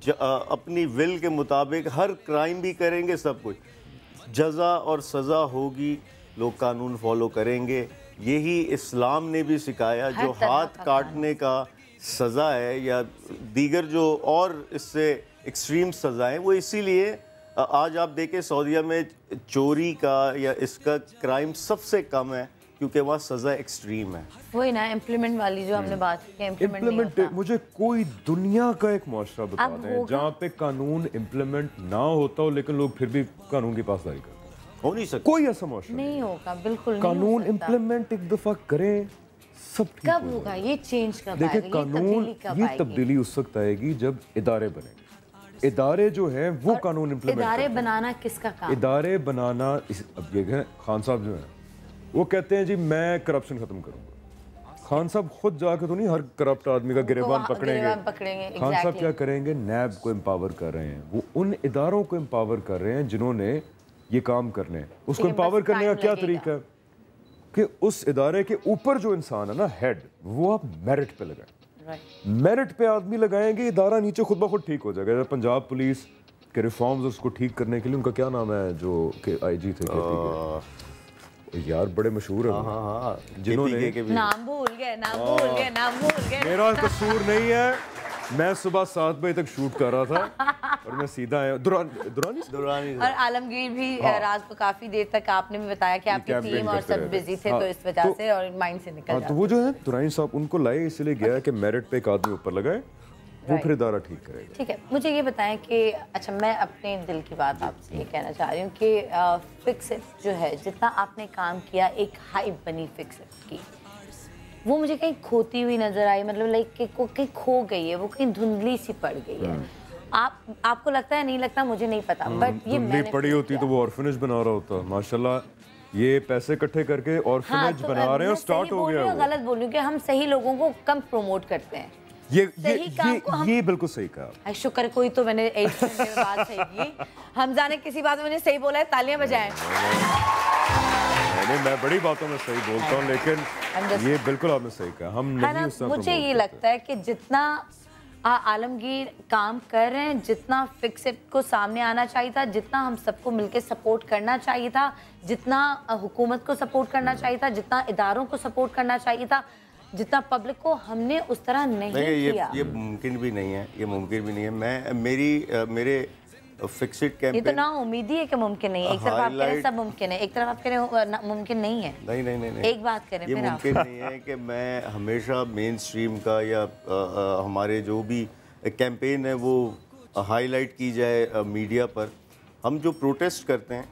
अपनी विल के मुताबिक हर क्राइम भी करेंगे, सब कुछ जज़ा और सज़ा होगी, लोग कानून फॉलो करेंगे। यही इस्लाम ने भी सिखाया, जो हाथ काटने का सज़ा है या दीगर जो और इससे एक्सट्रीम सज़ाएं, वो इसीलिए आज आप देखें सऊदीया में चोरी का या इसका क्राइम सबसे कम है क्योंकि वहाँ सज़ा एक्सट्रीम है। वही ना इम्प्लीमेंट वाली जो हमने बात की, इम्प्लीमेंट मुझे कोई दुनिया का एक माशरा बता दें जहाँ पे कानून इम्प्लीमेंट ना होता हो लेकिन लोग फिर भी कानून की पासदारी करते हैं। हो नहीं सकता, कोई ऐसा माशरा नहीं होगा, बिल्कुल कानून इम्प्लीमेंट एक दफा करें सब ठीक कब होगा ये चेंज कब आएगा? देखिए कानून ये तब्दीली उस वक्त आएगी जब इदारे बनेंगे। इदारे जो हैं वो कानून इम्प्लीमेंट, इदारे बनाना किसका काम? इदारे बनाना अब ये है खान साहब जो है वो कहते हैं जी मैं करप्शन खत्म करूंगा। खान साहब खुद जाके तो नहीं हर करप्ट आदमी का गिरबान पकड़ेंगे। खान साहब क्या करेंगे? नैब को एम्पावर कर रहे हैं, वो उन इदारों को एम्पावर कर रहे हैं जिन्होंने ये काम करने हैं। उसको एम्पावर करने का क्या तरीका है कि उस इदारे के ऊपर जो इंसान है ना हेड, वो आप मेरिट पे लगाएं। मेरिट पे आदमी लगाएंगे, इदारा नीचे खुद ब खुद ठीक हो जाएगा। पंजाब पुलिस के रिफॉर्म्स उसको ठीक करने के लिए उनका क्या नाम है जो के आईजी थे यार बड़े मशहूर है जिन्होंने नाम भूल गए। मेरा कसूर नहीं है, मैं सुबह 7 बजे तक शूट कर रहा था और मैं सीधा आया दुरानी और आलमगीर भी रात को काफी देर तक आपने भी बताया कि आपकी टीम और सब बिजी थे तो इस वजह से और माइंड से निकल जाता। तो वो जो है दुरानी साहब उनको लाए इसलिए गया कि मेरिट पे एक आदमी ऊपर लगाए, वो फिर इदारा ठीक करेगा। ठीक है, मुझे ये बताएं कि अच्छा मैं अपने दिल की बात आपसे ये कहना चाह रही हूँ कि फिक्स जो है जितना आपने काम किया, एक हाइप बनी फिक्स की, वो मुझे कहीं खोती हुई नजर आई, मतलब लाइक कि कहीं खो गई है, वो कहीं धुंधली सी पड़ गई है। आपको लगता है? नहीं लगता, मुझे नहीं पता, बट ये मैंने पड़ी होती तो वो ऑर्फनेज बना रहा होता। माशाल्लाह ये पैसे इकट्ठे करके ऑर्फनेज बना रहे हैं और स्टार्ट हो गया। गलत बोल रही हूँ कि हम सही लोगों को कम प्रमोट करते हैं। ये बिल्कुल सही कहा। शुक्र कोई तो मैंने 8 घंटे में बात सही की। हमजा ने किसी बात में मुझे सही बोला है, तालियां बजाएं। नहीं, मैं बड़ी बातों में सही बोलता हूँ लेकिन ये बिल्कुल आपने सही कहा। हम नहीं उस मुझे ये लगता है कि जितना आलमगीर काम कर रहे हैं, जितना फिक्स को सामने आना चाहिए था, जितना हम सबको मिलकर सपोर्ट करना चाहिए था, जितना हुकूमत को सपोर्ट करना चाहिए था, जितना इदारों को सपोर्ट करना चाहिए था, जितना पब्लिक को, हमने उस तरह नहीं किया। ये मुमकिन भी नहीं है, ये मुमकिन भी नहीं है। मेरे फिक्स्ड कैंपेन, ये तो ना उम्मीद ही है कि मुमकिन नहीं है। एक तरफ आप कह रहे हैं सब मुमकिन है, एक तरफ आप कह रहे हो मुमकिन नहीं है। नहीं एक बात करें, ये मुमकिन नहीं है कि मैं हमेशा मेन स्ट्रीम का या हमारे जो भी कैंपेन है वो हाईलाइट की जाए मीडिया पर। हम जो प्रोटेस्ट करते हैं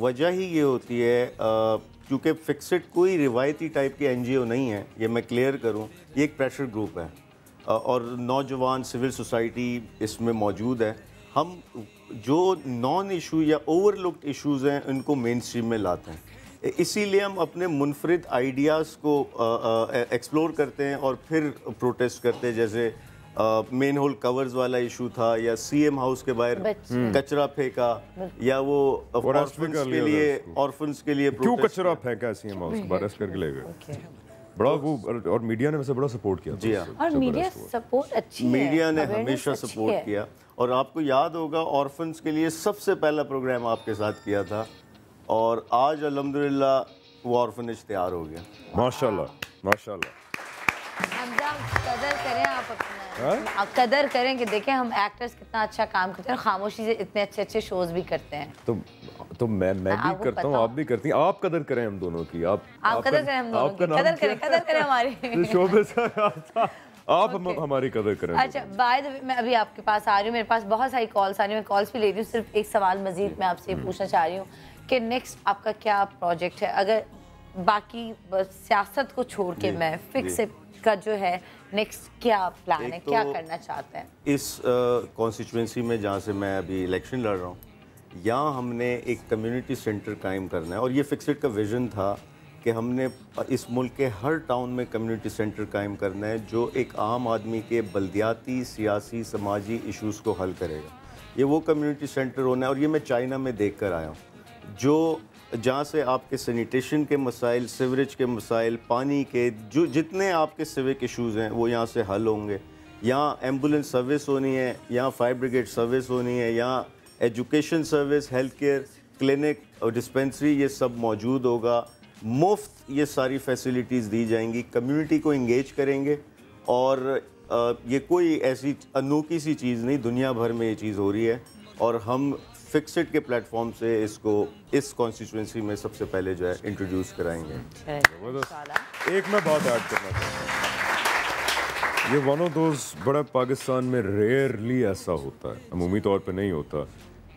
वजह ही ये होती है क्योंकि फिक्स्ड कोई रिवायती टाइप की एनजीओ नहीं है, ये मैं क्लियर करूं। ये एक प्रेशर ग्रुप है और नौजवान सिविल सोसाइटी इसमें मौजूद है। हम जो नॉन इशू या ओवरलुक्ड इश्यूज़ हैं उनको मेन स्ट्रीम में लाते हैं, इसीलिए हम अपने मुनफरिद आइडियाज़ को एक्सप्लोर करते हैं और फिर प्रोटेस्ट करते हैं। जैसे मेन होल कवर्स वाला इशू था, या सीएम हाउस के बाहर कचरा फेंका, या वो ऑर्फन्स के लिए क्यों कचरा फेंका सीएम हाउस के बाहर, अरेस्ट करके ले गए। बड़ा वो और मीडिया ने वैसे बड़ा सपोर्ट किया। जी हाँ, और मीडिया सपोर्ट अच्छी है, मीडिया ने हमेशा सपोर्ट किया। और आपको याद होगा ऑर्फन्स के लिए सबसे पहला प्रोग्राम आपके साथ किया था और आज अल्हम्दुलिल्लाह वो ऑर्फनेज तैयार हो गया। माशाल्लाह माशाल्लाह। कदर करें आप अपना, कदर करें कि देखें हम एक्टर्स कितना अच्छा काम करते हैं, खामोशी से इतने अच्छे शोज भी करते हैं। तो मैं भी करता हूँ, आप भी करती हैं। आप कदर करें हम दोनों की, आप कदर करें हम दोनों की, कदर करें हमारी शोबे आप हमारी कदर करें। अच्छा, बाय द वे मैं अभी आपके पास आ रही हूँ, मेरे पास बहुत सारी कॉल्स आ रही हैं, मैं कॉल्स भी ले रही हूँ। सिर्फ एक सवाल मजीद मैं आपसे पूछना चाह रही हूँ कि नेक्स्ट आपका क्या प्रोजेक्ट है? अगर बाकी सियासत को छोड़ के मैं फिक्स का जो है नेक्स्ट क्या प्लान है, क्या तो करना चाहते हैं? इस कॉन्स्टिट्यूंसी में जहाँ से मैं अभी इलेक्शन लड़ रहा हूँ, यहाँ हमने एक कम्युनिटी सेंटर कायम करना है और ये फिक्सेड का विज़न था कि हमने इस मुल्क के हर टाउन में कम्युनिटी सेंटर कायम करना है जो एक आम आदमी के बल्दियाती, सियासी, समाजी इश्यूज़ को हल करेगा। ये वो कम्युनिटी सेंटर होना है और ये मैं चाइना में देख कर आया हूँ, जो जहाँ से आपके सैनिटेशन के मसाइल, सीवरेज के मसाइल, पानी के जो जितने आपके सिविक इश्यूज़ हैं वो यहाँ से हल होंगे। यहाँ एम्बुलेंस सर्विस होनी है, यहाँ फायर ब्रिगेड सर्विस होनी है, यहाँ education service, health care, clinic और डिस्पेंसरी ये सब मौजूद होगा। मुफ्त ये सारी फैसिलिटीज़ दी जाएंगी, कम्युनिटी को इंगेज करेंगे और ये कोई ऐसी अनोखी सी चीज़ नहीं, दुनिया भर में ये चीज़ हो रही है और हम फिक्सेड के प्लेटफॉर्म से इसको इस कॉन्स्टिट्यूंसी में सबसे पहले जो है इंट्रोड्यूस कराएंगे। एक मैं बात ऐड करना चाहता हूँ, ये वन ऑफ दोज बड़ा पाकिस्तान में रेयरली ऐसा होता है, अमूमी तौर पे नहीं होता।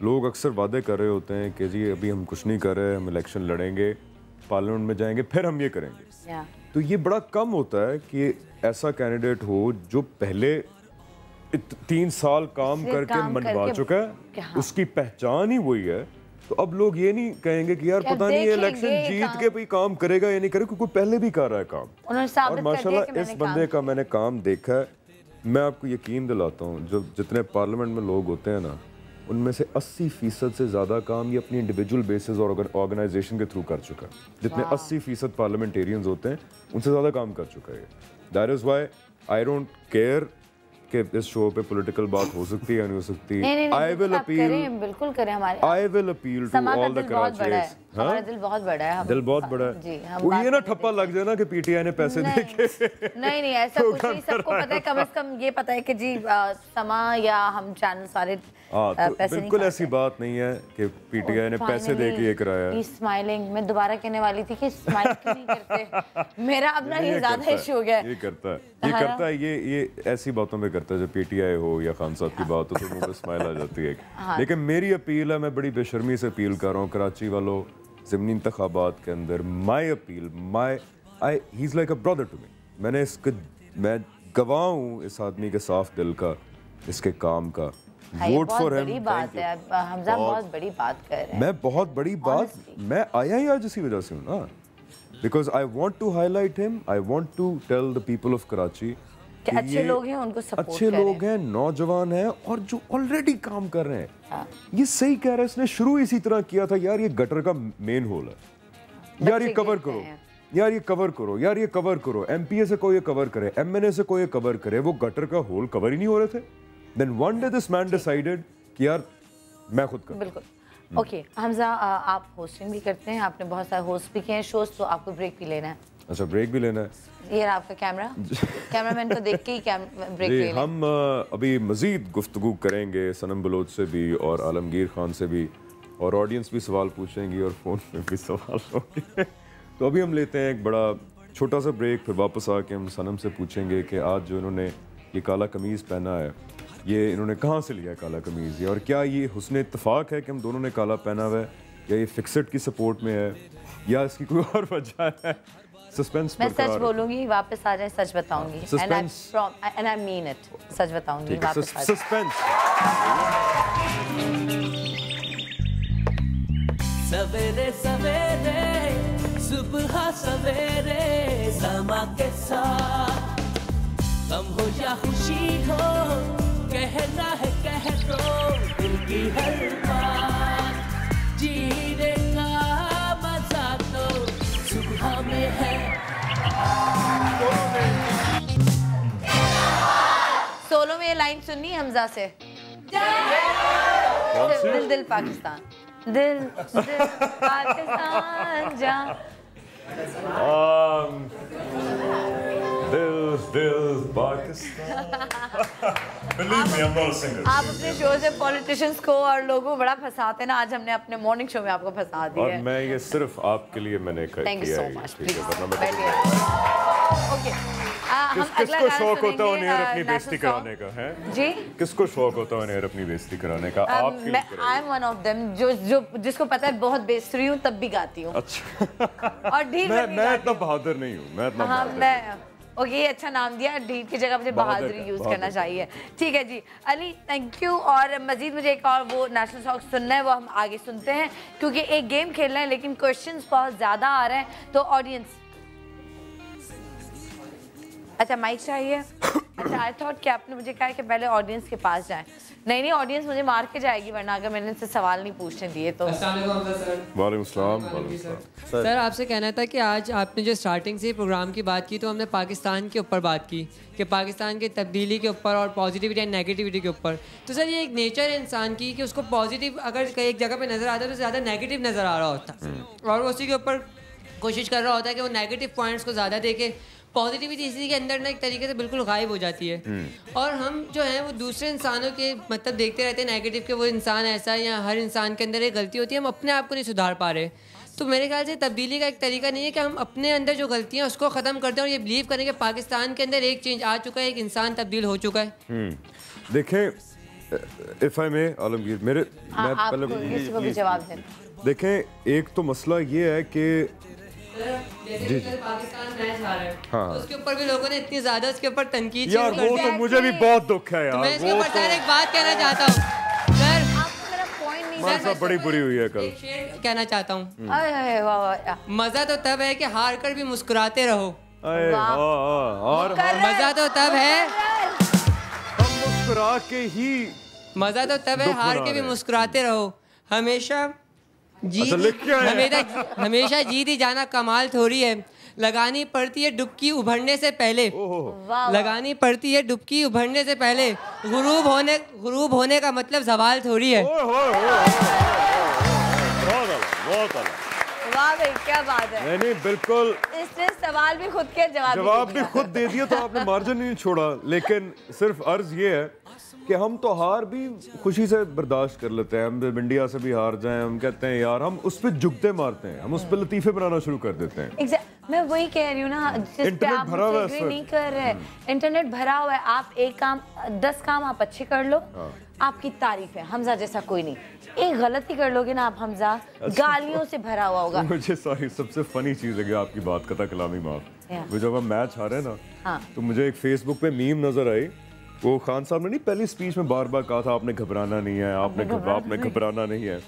लोग अक्सर वादे कर रहे होते हैं कि जी अभी हम कुछ नहीं कर रहे, हम इलेक्शन लड़ेंगे, पार्लियामेंट में जाएंगे, फिर हम ये करेंगे। तो ये बड़ा कम होता है कि ऐसा कैंडिडेट हो जो पहले 3 साल काम करके मनवा चुका है, उसकी पहचान ही वही है। तो अब लोग ये नहीं कहेंगे कि यार पता नहीं ये इलेक्शन जीत के भी काम करेगा या नहीं करेगा, क्योंकि पहले भी कर रहा है काम। और माशाल्लाह इस बंदे का मैंने काम देखा है। मैं आपको यकीन दिलाता हूँ, जब जितने पार्लियामेंट में लोग होते हैं ना, उनमें से 80% से ज़्यादा काम ये अपनी इंडिविजुअल बेसिस और ऑर्गेनाइजेशन के थ्रू कर चुका है। जितने 80% पार्लियामेंटेरियंस होते हैं उनसे ज़्यादा काम कर चुका है। That is why I don't care कि इस शो पे पॉलिटिकल बात हो सकती है या नहीं हो सकती। आई विल अपील, बिल्कुल करें। हमारे I will appeal to all the कराचीज़। हमारा दिल बहुत बड़ा है, दिल बहुत बड़ा है जी। वो ये ना ठप्पा लग जाए ना कि पीटीआई ने पैसे दे के नहीं ऐसा कुछ नहीं। सबको पता है, कम से कम ये पता है कि जी समा या हम चैनल सारे पैसे बिल्कुल ऐसी बात नहीं है कि पीटीआई ने पैसे दे के ये कराया। स्माइलिंग मैं दोबारा कहने वाली थी कि स्माइल क्यों नहीं करते। मेरा अपना ये ज्यादा इशू हो गया। ये करता है ये ऐसी बातों में करता है। जब पीटीआई हो या खान साहब की बात हो तो मुंह पे स्माइल आ जाती है। लेकिन मेरी अपील है, मैं बड़ी बेशर्मी से अपील कर रहा हूँ कराची वालों, ज़िमनी इंतखाबात के अंदर my appeal, he is like a brother to me. मैं गवाह हूँ इस आदमी के साफ दिल का, इसके काम का। Vote for him. बड़ी बात है हमजा, बहुत बड़ी बात कर रहे हैं। मैं बहुत बड़ी बात, मैं आया ही आज इसी वजह से हूँ ना, because I want to highlight him, I want to tell the people of Karachi कि अच्छे लोग हैं, उनको सपोर्ट अच्छे लोग हैं, नौजवान हैं और जो ऑलरेडी काम कर रहे हैं। ये सही कह रहा है, इसने शुरू इसी तरह किया था, यार ये गटर का मेन होल है, यार ये कवर करो, यार ये कवर करो, यार ये कवर करो। एमपीए से कोई ये कवर करे, एमएनए से कोई ये कवर करे, वो गटर का होल कवर ही नहीं हो रहे थे। Then one day this man decided कि यार मैं खुद कर। बिल्कुल। ओके हमजा, आप होस्टिंग भी करते हैं, आपने बहुत सारे होस्ट भी किए हैं शोज, तो आपको ब्रेक भी लेना है। अच्छा ब्रेक भी लेना है। ये रहा आपका कैमरा, कैमरामैन को देख के ही ब्रेक ले लें। हम अभी मजीद गुफ्तगू करेंगे सनम बलोच से भी और आलमगीर खान से भी, और ऑडियंस भी सवाल पूछेंगी और फ़ोन में भी सवाल होंगे। तो अभी हम लेते हैं एक बड़ा छोटा सा ब्रेक, फिर वापस आके हम सनम से पूछेंगे कि आज जो इन्होंने ये काला कमीज़ पहना है, ये इन्होंने कहाँ से लिया काला कमीज़, और क्या ये हुस्न इत्तफाक है कि हम दोनों ने काला पहना हुआ है, या ये फिक्सेड की सपोर्ट में है, या इसकी कोई और वजह है। सस्पेंस मैं सच बोलूंगी, वापस आ जाए सच बताऊंगी, एंड आई मीन इट, सच बताऊंगी वापस आ जाए। सस्पेंस। सवेरे सवेरे सुबह सवेरे समा के साथ, गम हो या खुशी हो, कहना है कह दो दिल की हर बात, जीने का मजा तो सुबह में है। सोलो में ये लाइन सुननी हमजा से, दिल दिल पाकिस्तान, दिल दिल पाकिस्तान जा, दिल Pakistan. Believe me, I'm not a singer. आप अपने शो से पॉलिटिशियंस को और लोगों को बड़ा फंसाते हैं ना, आज हमने अपने मॉर्निंग शो में आपको फंसा दिया है। और मैं ये सिर्फ आपके लिए मैंने किया है। Thank you so much. Okay, किसको शौक होता है उन्हें अपनी बेइज्जती कराने का, है जी? किसको शौक होता है उन्हें अपनी बेइज्जती कराने का? I am one of them, जो जिसको पता है बहुत बेइज्जती हूँ तब भी गाती हूँ। अच्छा। और ढील मैं इतना बहादुर नहीं हूँ, मैं इतना बहादुर। ओके, ये अच्छा नाम दिया, ढीठ की जगह मुझे बहादुरी यूज करना चाहिए। ठीक है जी अली, थैंक यू। और मजीद मुझे एक और वो नेशनल सॉन्ग सुनना है, वो हम आगे सुनते हैं क्योंकि एक गेम खेलना है, लेकिन क्वेश्चंस बहुत ज़्यादा आ रहे हैं। तो ऑडियंस, अच्छा माइक चाहिए? अच्छा, आई थॉट कि आपने मुझे कहा कि पहले ऑडियंस के पास जाएं। नहीं, ऑडियंस मुझे मार के जाएगी वरना अगर मैंने इनसे सवाल नहीं पूछने दिए तो। वालेकुम सलाम। सर आपसे कहना था कि आज आपने जो स्टार्टिंग से प्रोग्राम की बात की तो हमने पाकिस्तान के ऊपर बात की कि पाकिस्तान की तब्दीली के ऊपर और पॉजिटिविटी एंड नेगेटिविटी के ऊपर। तो सर ये एक नेचर है इंसान की कि उसको पॉजिटिव अगर एक जगह पे नज़र आता है तो ज़्यादा नेगेटिव नज़र आ रहा होता है और वो उसी के ऊपर कोशिश कर रहा होता है कि वो नेगेटिव पॉइंट्स को ज़्यादा देखे, पॉजिटिविटी इसी के अंदर ना एक तरीके से बिल्कुल गायब हो जाती है। और हम जो है वो दूसरे इंसानों के मतलब देखते रहते हैं नेगेटिव के, वो इंसान ऐसा है या हर इंसान के अंदर एक गलती होती है, हम अपने आप को नहीं सुधार पा रहे। तो मेरे ख्याल से तब्दीली का एक तरीका नहीं है कि हम अपने अंदर जो गलतियाँ उसको ख़त्म करते हैं और ये बिलीव करें कि पाकिस्तान के अंदर एक चेंज आ चुका है, एक इंसान तब्दील हो चुका है। देखें इफ़ आई मे आलमगीर, मैं पहले जवाब दें। देखें, एक तो मसला ये है कि जैसे कल पाकिस्तान मैच हारा है, हाँ। तो उसके ऊपर भी लोगों ने इतनी ज्यादा उसके ऊपर तनकीद यार, वो तो मुझे भी बहुत दुख है यार। मैं इसके ऊपर सर एक बात कहना चाहता हूँ सर, आपको मेरा पॉइंट नहीं सर, बड़ी बुरी हुई है कल। एक शेर कहना चाहता हूँ, मजा तो तब है कि हार कर भी मुस्कुराते रहो। और मजा तो तब है, हम मुस्कुरा के ही, मजा तो तब है हार के भी मुस्कुराते रहो। हमेशा हमेशा जीत ही जाना कमाल थोड़ी है, लगानी पड़ती है डुबकी उभरने से पहले, लगानी पड़ती है डुबकी उभरने से पहले, गुरूब होने का मतलब सवाल थोड़ी है। वाह भाई, क्या बात है। नहीं बिल्कुल, इसने सवाल भी खुद के जवाब भी खुद दे दिया, तो आपने मार्जिन नहीं छोड़ा। लेकिन सिर्फ अर्ज ये है कि हम तो हार भी खुशी से बर्दाश्त कर लेते हैं। हम इंडिया से भी हार जाएं, हम कहते हैं यार, हम उस पर जुगते मारते हैं, हम उस पर लतीफे बनाना शुरू कर देते हैं। मैं वही कह रही हूँ ना, जिस पे आप मुझसे एग्री नहीं कर रहे। इंटरनेट भरा हुआ है, आप एक काम 10 काम आप अच्छे कर लो, आपकी तारीफ है। हमजा जैसा कोई नहीं, एक गलती कर लोगे ना आप हमजा, गालियों से भरा हुआ होगा। मुझे सॉरी, सबसे फनी चीज है कि आपकी बात कथा कलामी माफ, वो जब हम मैच हारे ना, तो मुझे एक फेसबुक पे मीम नजर आई। वो खान साहब ने नहीं पहली स्पीच में बार बार कहा था आपने घबराना नहीं है, आपने घबराना नहीं है।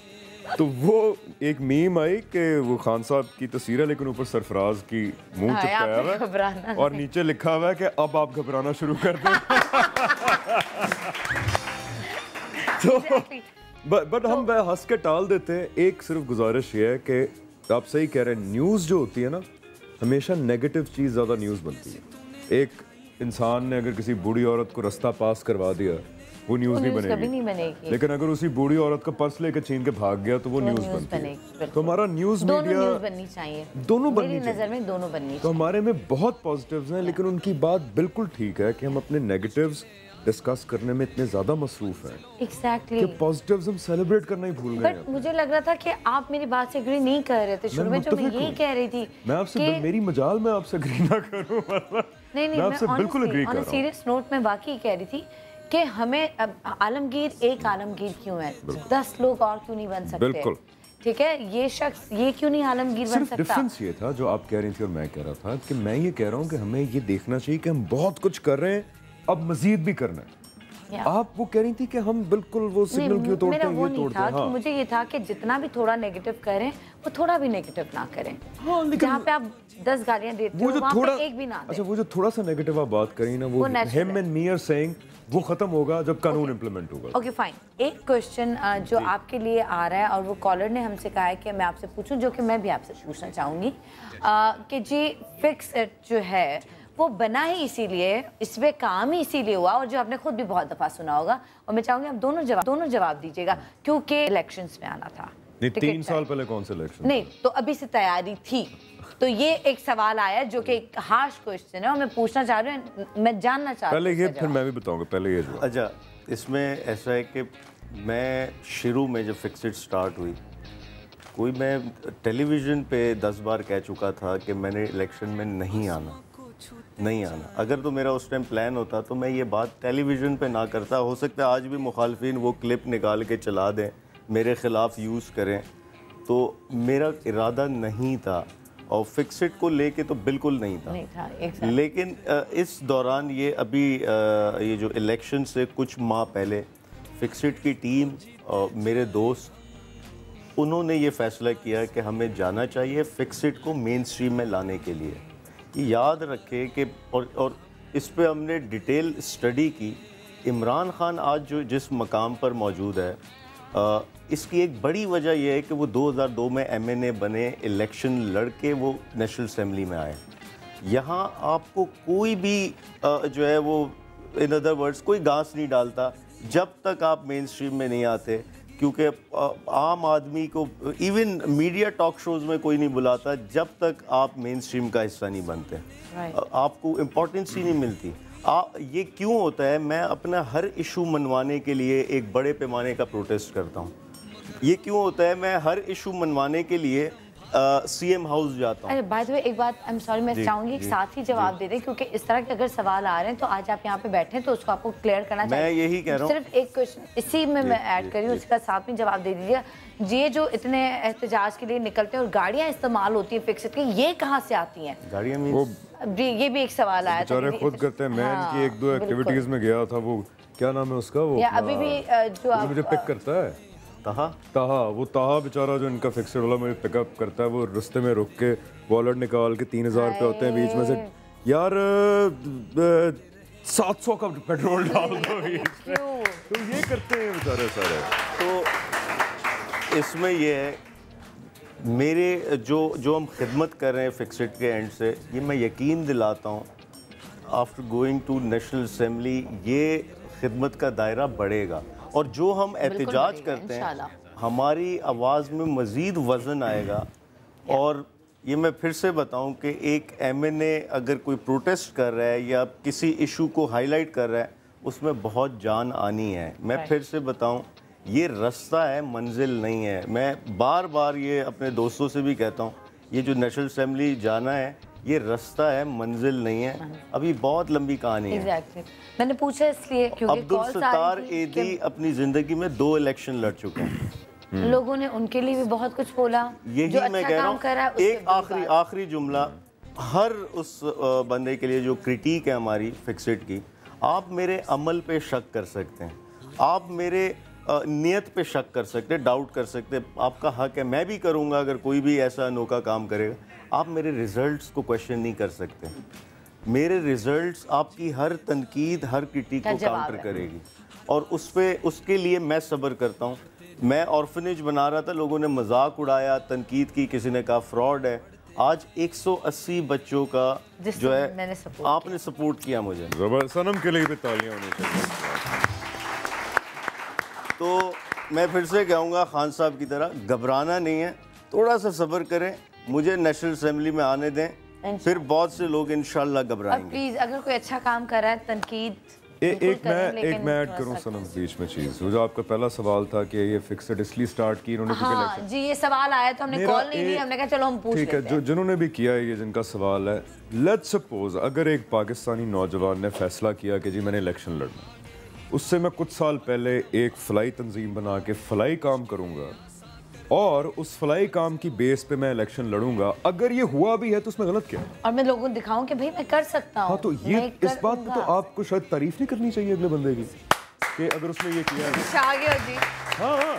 तो वो एक मीम आई कि वो खान साहब की तस्वीर है लेकिन ऊपर सरफराज की मुंह चिपकाया हुआ है और नीचे लिखा हुआ है कि अब आप घबराना शुरू कर दें। तो बट हम वह हंस के टाल देते हैं। एक सिर्फ गुजारिश ये है कि आप सही कह रहे हैं, न्यूज़ जो होती है ना, हमेशा नेगेटिव चीज़ ज़्यादा न्यूज़ बनती है। एक इंसान ने अगर किसी बूढ़ी औरत को रास्ता पास करवा दिया, वो न्यूज़ नहीं बनेगी। लेकिन अगर उसी बूढ़ी औरत का पर्स लेकर छीन के भाग गया तो वो न्यूज़ बनेगी। तो हमारा न्यूज़ मीडिया बननी चाहिए, दोनों बननी चाहिए, नजर में दोनों बननी चाहिए। तो हमारे में बहुत पॉजिटिव्स हैं, लेकिन उनकी बात बिल्कुल ठीक है कि हम अपने नेगेटिव्स डिस्कस करने में इतने ज्यादा मसरूफ हैं Exactly. कि पॉजिटिव्स हम सेलिब्रेट करना ही भूल गए। बट मुझे लग रहा था कि आप मेरी बात से एग्री नहीं कर रहे थे शुरू में, जो मैं यही कह रही थी। मैं आपसे मेरी मजाल में आपसे एग्री ना करूं, नहीं मैं आपसे बिल्कुल एग्री कर रहा हूं। सीरियस नोट में वाकई कह रही थी कि हमें आलमगीर एक आलमगीर क्यों है, 10 लोग और क्यों नहीं बन सकते। बिल्कुल ठीक है, ये शख्स ये क्यों नहीं आलमगीर बन सकता। डिफरेंस ये था जो आप कह रही थी और मैं कह रहा था कि मैं ये कह रहा हूँ कि हमें ये देखना चाहिए कि हम बहुत कुछ कर रहे हैं, अब मजीद भी करना है। आप वो कह रही थी कि हम बिल्कुल वो सिग्नल क्यों तोड़ते हैं, ये तोड़ते हैं। हाँ। मुझे ये था कि जितना भी थोड़ा नेगेटिव करें वो थोड़ा भी नेगेटिव ना करें। हाँ, जहाँ पे आप 10 गालियाँ देते हो वहाँ पे एक भी ना दें। अच्छा, वो जो थोड़ा सा नेगेटिव आप बात करी ना, वो him and me are saying, वो खत्म होगा जब कानून इम्प्लीमेंट होगा। Okay fine. एक क्वेश्चन जो आपके लिए आ रहा है और वो कॉलर ने हमसे कहा है कि मैं आपसे पूछूं, जो कि मैं भी आपसे पूछना चाहूँगी कि जी फिक्स जो है वो बना ही इसीलिए, इस पे काम ही इसीलिए हुआ, और जो आपने खुद भी बहुत दफ़ा सुना होगा, और मैं चाहूँगी आप दोनों जवाब दीजिएगा, क्योंकि इलेक्शंस में आना था। नहीं, 3 साल पहले कौन से इलेक्शन? नहीं, तो अभी से तैयारी थी। तो ये एक सवाल आया जो कि एक हार्श क्वेश्चन है और मैं पूछना चाह रही हूँ, मैं जानना चाह रही हूँ। पहले ये, फिर मैं भी बताऊँगा, पहले ये जवाब। अच्छा, इसमें ऐसा है कि मैं शुरू में जब फिक्सिड स्टार्ट हुई, मैं टेलीविज़न पे 10 बार कह चुका था कि मैंने इलेक्शन में नहीं आना। अगर तो मेरा उस टाइम प्लान होता तो मैं ये बात टेलीविज़न पे ना करता। हो सकता है आज भी मुखालफिन वो क्लिप निकाल के चला दें, मेरे ख़िलाफ़ यूज़ करें, तो मेरा इरादा नहीं था। और फिक्सिट को लेके तो बिल्कुल नहीं था, लेकिन इस दौरान ये अभी ये जो इलेक्शन से कुछ माह पहले फिक्सिट की टीम और मेरे दोस्त उन्होंने ये फैसला किया कि हमें जाना चाहिए फिक्सिट को मेन स्ट्रीम में लाने के लिए। ये याद रखें कि और इस पे हमने डिटेल स्टडी की। इमरान खान आज जो जिस मकाम पर मौजूद है इसकी एक बड़ी वजह यह है कि वो 2002 में MNA बने, इलेक्शन लड़के वो नेशनल असेंबली में आए। यहाँ आपको कोई भी जो है वो इन अदर वर्ड्स कोई घास नहीं डालता जब तक आप मेन स्ट्रीम में नहीं आते, क्योंकि आम आदमी को इवन मीडिया टॉक शोज़ में कोई नहीं बुलाता जब तक आप मेन स्ट्रीम का हिस्सा नहीं बनते। आपको इम्पोर्टेंस ही नहीं मिलती। ये क्यों होता है? मैं अपना हर इशू मनवाने के लिए एक बड़े पैमाने का प्रोटेस्ट करता हूँ। ये क्यों होता है? मैं हर इशू मनवाने के लिए CM हाउस जाता हूँ। बाय द वे एक बात, आई एम सॉरी, मैं चाहूंगी साथ ही जवाब दे दें, क्योंकि इस तरह के अगर सवाल आ रहे हैं तो आज आप यहाँ पे बैठे हैं तो उसको आपको क्लियर करना चाहिए। मैं यही कह रहा हूँ, सिर्फ एक क्वेश्चन इसी में मैं ऐड कर रही हूँ, उसका साथ में जवाब दे दीजिएगा। ये जो इतने एहतजाज के लिए निकलते हैं और गाड़ियाँ इस्तेमाल होती है फिक्सिट की, ये कहाँ से आती हैं? गाड़ियाँ ये भी एक सवाल आया था। खुद करते हैं। मैं इनकी 1-2 एक्टिविटीज में गया था, वो क्या नाम है उसका, वो अभी भी जो मुझे पिक करता है ताहा बेचारा जो इनका फिक्सड वाला मुझे पिकअप करता है, वो रास्ते में रुक के वॉलेट निकाल के 3000 रुपये होते हैं बीच में से, यार 700 का पेट्रोल डाल दो बीच में। तो ये करते हैं बेचारे सारे। तो इसमें ये है मेरे जो हम खिदमत कर रहे हैं फिक्सिट के एंड से, ये मैं यकीन दिलाता हूँ after going to national assembly ये खिदमत का दायरा बढ़ेगा और जो हम एहतजाज करते हैं हमारी आवाज़ में मज़ीद वज़न आएगा। और ये मैं फिर से बताऊं कि एक MNA अगर कोई प्रोटेस्ट कर रहा है या किसी इशू को हाईलाइट कर रहा है उसमें बहुत जान आनी है। मैं फिर से बताऊं, ये रास्ता है, मंजिल नहीं है। मैं बार बार ये अपने दोस्तों से भी कहता हूँ, ये जो नेशनल असेंबली जाना है ये रास्ता है, मंजिल नहीं है। अभी बहुत लंबी कहानी है। मैंने पूछा इसलिए क्योंकि अब्दुल सत्तार एदी अपनी जिंदगी में 2 इलेक्शन लड़ चुके हैं। लोगों ने उनके लिए भी बहुत कुछ बोला। यही अच्छा मैं कह रहा हूँ। एक आखिरी जुमला हर उस बंदे के लिए जो क्रिटिक है हमारी फिक्सिट की, आप मेरे अमल पे शक कर सकते हैं, आप मेरे नियत पे शक कर सकते हैं, डाउट कर सकते हैं, आपका हक है, मैं भी करूँगा अगर कोई भी ऐसा अनोखा काम करेगा। आप मेरे रिजल्ट्स को क्वेश्चन नहीं कर सकते। मेरे रिजल्ट्स आपकी हर तनकीद, हर क्रिटिक को काउंटर करेगी और उसके लिए मैं सब्र करता हूँ। मैं ऑर्फनेज बना रहा था, लोगों ने मजाक उड़ाया, तनकीद की, किसी ने कहा फ्रॉड है। आज 180 बच्चों का जो है आपने सपोर्ट किया मुझे। सनम के लिए भी तालियां होनी चाहिए। तो मैं फिर से कहूँगा खान साहब की तरह घबराना नहीं है, थोड़ा सा सब्र करें, मुझे नेशनल असेंबली में आने दें, फिर बहुत से लोग इंशाल्लाह घबराएंगे। प्लीज अगर कोई अच्छा काम कर रहा है तनकीद एक मैं ऐड करूं सनम बीच में चीज, जो आपका पहला सवाल था कि ये फिक्स्ड इसलिए स्टार्ट की इन्होंने हाँ, जी ये सवाल आया तो हमने कॉल नहीं ली, हमने कहा चलो हम पूछ लेते हैं। ठीक है, जिन्होंने भी किया है ये जिनका सवाल है, लेट्स सपोज अगर एक पाकिस्तानी नौजवान ने फैसला किया कि जी मैंने इलेक्शन लड़ना, उससे मैं कुछ साल पहले एक फलाई तंजीम बना के फलाई काम करूंगा और उस फलाई काम की बेस पे मैं इलेक्शन लड़ूंगा, अगर ये हुआ भी है तो उसमें गलत क्या है? और मैं लोगों को दिखाऊं कि भाई मैं कर सकता हूं। हाँ, तो ये इस बात पे तो आपको शायद तारीफ नहीं करनी चाहिए अगले बंदे की कि अगर उसने ये किया है। हाँ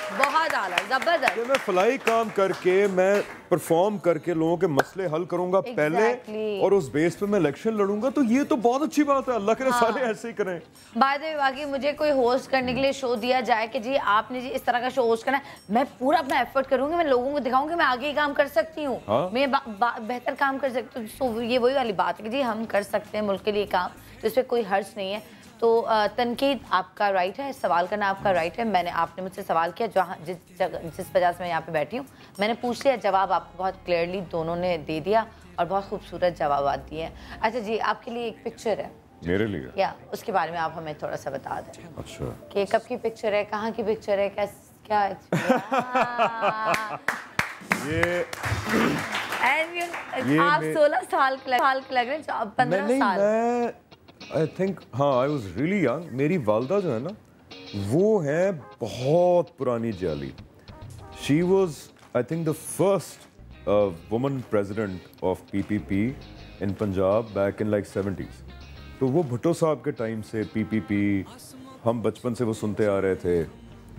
बहुत आला, जबरदस्त। मैं फलाई काम करके, मैं परफॉर्म करके लोगों के मसले हल करूंगा पहले और उस बेस पे मैं इलेक्शन लड़ूंगा, तो ये तो बहुत अच्छी बात है। अल्लाह करे सारे ऐसे ही करें। बाय द वे बाकी मुझे कोई होस्ट करने के लिए शो दिया जाए कि जी आपने जी इस तरह का शो होस्ट करना है, मैं पूरा अपना एफर्ट करूंगी, मैं लोगों को दिखाऊंगी मैं आगे ही काम कर सकती हूँ, मैं बेहतर काम कर सकती हूँ। तो ये वही वाली बात है कि जी हम कर सकते हैं मुल्क के लिए काम, तो इस पर कोई हर्ज नहीं है। तो तनकीद आपका राइट है, सवाल करना आपका राइट है। आपने मुझसे सवाल किया जहाँ जिस वजह से मैं यहाँ पे बैठी हूँ, मैंने पूछ लिया, जवाब आपको बहुत क्लियरली दोनों ने दे दिया और बहुत खूबसूरत जवाब दिए हैं। अच्छा जी, आपके लिए एक पिक्चर है मेरे लिए, या उसके बारे में आप हमें थोड़ा सा बता दें। अच्छा, कि कब की पिक्चर है, कहाँ की पिक्चर है, क्या ये आप 16 साल के लग रहे हैं, 15 साल। आई थिंक हाँ, आई वॉज रियली यंग। मेरी वालदा जो है ना, वो है बहुत पुरानी जाली। She was I think the first woman president of PPP in Punjab back in like 70s. तो वो भुट्टो साहब के टाइम से PPP हम बचपन से वो सुनते आ रहे थे।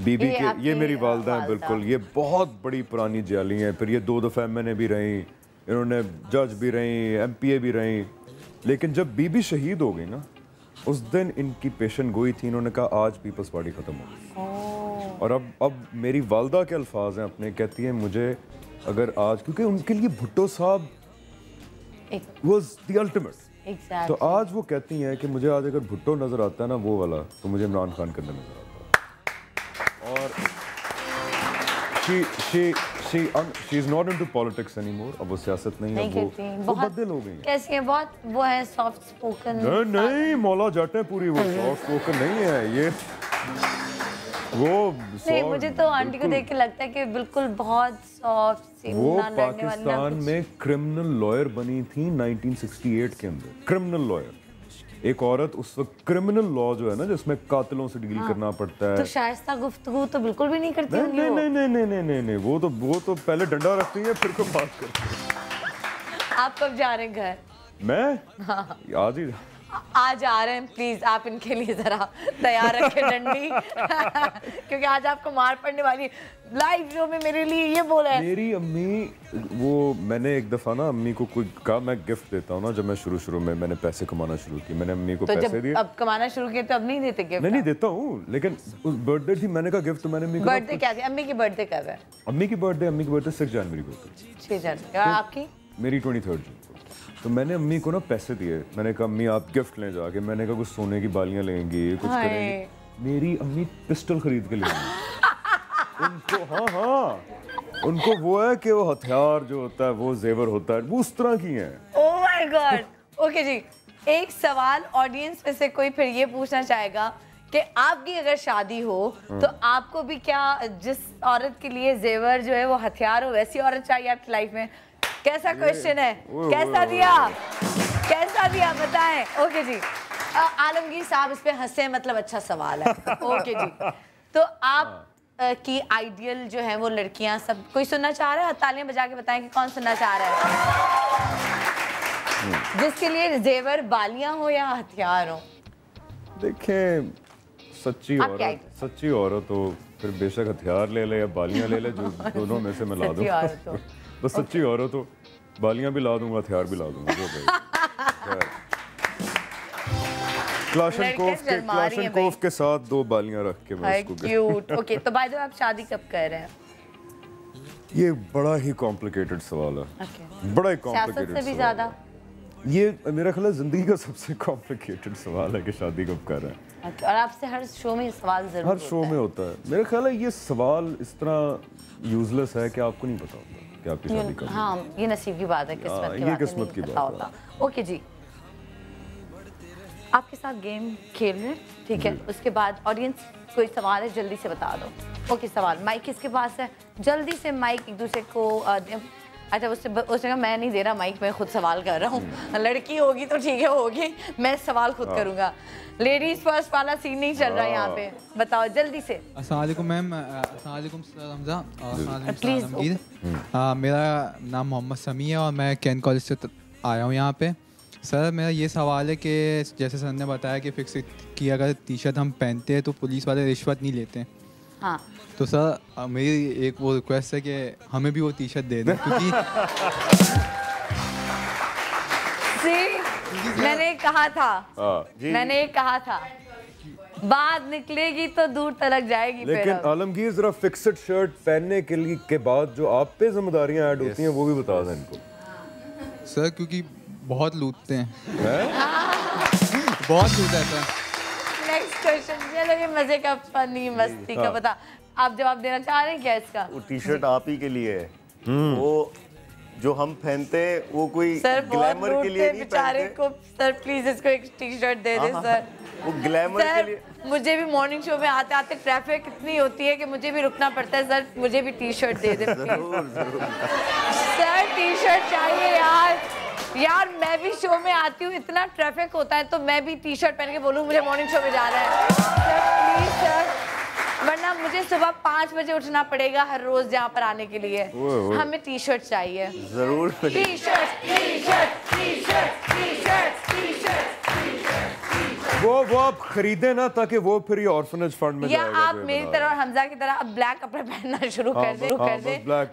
बीबी के ये मेरी वालदा हैं बिल्कुल, ये बहुत बड़ी पुरानी जाली हैं। फिर ये 2 दफ़ा MNA भी रहीं, इन्होंने जज भी रहीं, MPA भी रहीं। लेकिन जब बीबी शहीद हो गई ना, उस दिन इनकी पेशन गोई थी। इन्होंने कहा आज पीपल्स पार्टी ख़त्म हो गई। और अब मेरी वालदा के अल्फाज हैं अपने, कहती हैं मुझे अगर आज, क्योंकि उनके लिए भुट्टो साहब वाज द अल्टीमेट। तो आज वो कहती हैं कि मुझे आज अगर भुट्टो नज़र आता है ना वो वाला, तो मुझे इमरान खान करने नज़र आता है। और she is not into politics anymore। अब वो सियासत नहीं है, वो बदल हो गई। कैसी है? बहुत वो है सॉफ्ट स्पोकन। नहीं मौला जाट है पूरी, वो सॉफ्ट स्पोकन नहीं है ये। वो नहीं, मुझे तो आंटी को देख के लगता है कि बिल्कुल बहुत सॉफ्ट सी, वो पाकिस्तान में क्रिमिनल लॉयर बनी थी 1968 के अंदर। क्रिमिनल लॉयर, एक औरत उस वक्त क्रिमिनल लॉ जो है ना जिसमें कातिलों से डील करना पड़ता है, तो शाइस्ता गुफ्तगू तो बिल्कुल भी नहीं करती होंगी। नहीं, वो तो पहले डंडा रखती है फिर को बात करती है। आप कब जा रहे हैं घर? मैं आज ही आज आ रहे हैं। प्लीज आप इनके लिए जरा तैयार रखें डंडी क्योंकि आज आपको मार पड़ने वाली। लाइव शो में मेरे लिए ये बोला है मेरी अम्मी। वो मैंने एक दफा ना अम्मी को कोई कहा मैं गिफ्ट देता हूँ ना, जब मैं शुरू में मैंने पैसे कमाना शुरू किया, मैंने अम्मी को तो पैसे दिए। अब कमाना शुरू किया तो अब नहीं देते गिफ्ट? नहीं देता हूँ, लेकिन उस बर्थडे थी, मैंने कहा गिफ्ट। तो मैंने बर्थडे क्या थी? अम्मी की बर्थडे कब है? अम्मी की बर्थडे 6 जनवरी को थी। 6 जनवरी। और आपकी? मेरी 23 जून। तो मैंने अम्मी को ना पैसे दिए, मैंने कहा अम्मी आप गिफ्ट लें जाके। मैंने कहा कुछ सोने की बालियां लेंगी, कुछ करेंगी। मेरी अम्मी पिस्टल खरीद के लेंगी। उनको हाँ उनको वो है कि वो हथियार जो होता है वो जेवर होता है, वो उस तरह की हैं। Oh my God. ओके जी, एक सवाल ऑडियंस में से कोई फिर ये पूछना चाहेगा कि आपकी अगर शादी हो तो आपको भी क्या जिस औरत के लिए जेवर जो है वो हथियार हो, वैसी औरत चाहिए आपकी लाइफ में? कैसा क्वेश्चन है? कैसा दिया बताएं। ओके जी, आलमगीर साहब इस पे हंसे, मतलब अच्छा सवाल है। ओके जी, तो आप की आइडियल जो है वो लड़कियां सब कोई सुनना चाह रहा है? तालियां बजा के बताएं कि कौन सुनना चाह रहा है जिसके लिए जेवर बालियां हो या हथियार हो? देखें, सच्ची औरत हो फिर बेशक हथियार ले ले या बालियां ले ले, जो दोनों में से मैं ला दूं। बस सच्ची औरत हो, बालियां भी ला दूंगा, हथियार भी ला दूंगा। क्लाशनकोव के साथ 2 बालियां रख के मैं उसको क्यूट। ओके, तो बाय द वे आप शादी कब कर रहे हैं? ये बड़ा ही कॉम्प्लिकेटेड सवाल है। बड़ा ही कॉम्प्लिकेटेड से भी ज्यादा ये मेरा ख्याल है जिंदगी का सबसे कॉम्प्लिकेटेड सवाल है कि शादी कब कर रहे हैं। और आपसे हर शो में सवाल जरूर हर शो में होता है। मेरा ख्याल है ये सवाल इस तरह यूजलेस है कि आपको नहीं पता होता कि आपकी शादी कब। हाँ, ये नसीब की बात है, किस्मत की बात है। ओके जी, आपके साथ गेम खेल रहे हैं, ठीक है? उसके बाद ऑडियंस कोई सवाल है जल्दी से बता दो। ओके, सवाल माइक किसके पास है? जल्दी से माइक एक दूसरे को अच्छा, उसने कहा मैं नहीं दे रहा माइक, मैं खुद सवाल कर रहा हूँ। लड़की होगी तो ठीक है, होगी, मैं सवाल खुद करूँगा। लेडीज फर्स्ट वाला सीन नहीं चल रहा है यहाँ पे। बताओ जल्दी से। अस्सलाम वालेकुम मैम। अस्सलाम वालेकुम सर हमजा और आलमगीर। मेरा नाम मोहम्मद समी है और मैं कैन कॉलेज से आया हूँ यहाँ पे। सर मेरा ये सवाल है कि जैसे सर ने बताया कि फिक्स की अगर टी शर्ट हम पहनते हैं तो पुलिस वाले रिश्वत नहीं लेते हैं। हाँ। तो सर मेरी एक वो रिक्वेस्ट है कि हमें भी वो टी शर्ट दे दें, क्योंकि मैंने कहा था बात निकलेगी तो दूर तलक जाएगी। लेकिन आलमगीर जरा फिक्स्ड शर्ट पहनने के लिए के बाद जो आप पे जिम्मेदारियां ऐड होती हैं वो भी बता दें इनको। सर क्योंकि बहुत लूटते हैं। बहुत लूट जाता है। नेक्स्ट क्वेश्चन, चलो ये मजे का फनी मस्ती का बता। आप जवाब देना चाह रहे हैं क्या इसका? वो टी शर्ट आप ही के लिए है। वो जो हम पहनते हैं वो कोई ग्लैमर के लिए नहीं पहनते। को सर प्लीज इसको एक टी शर्ट दे दे सर। वो ग्लैमर के लिए। मुझे भी मॉर्निंग शो में आते आते ट्रैफिक इतनी होती है कि मुझे भी रुकना पड़ता है। सर मुझे भी टी शर्ट दे दे सर, टी शर्ट चाहिए यार मैं भी शो में आती हूँ, इतना ट्रैफिक होता है तो मैं भी टी शर्ट पहन के बोलूँ मुझे मॉर्निंग शो में जा रहा है। सर प्लीज सर वरना मुझे सुबह 5 बजे उठना पड़ेगा हर रोज यहाँ पर आने के लिए। हमें टी शर्ट चाहिए जरूर। T shirt T shirt T shirt T shirt T shirt. वो आप खरीदे ना ताकि वो फिर ये ऑर्फनेज फंड में या जाएगा। आप मेरी तरह और हमजा की तरह अब ब्लैक कपड़े पहनना शुरू कर दे।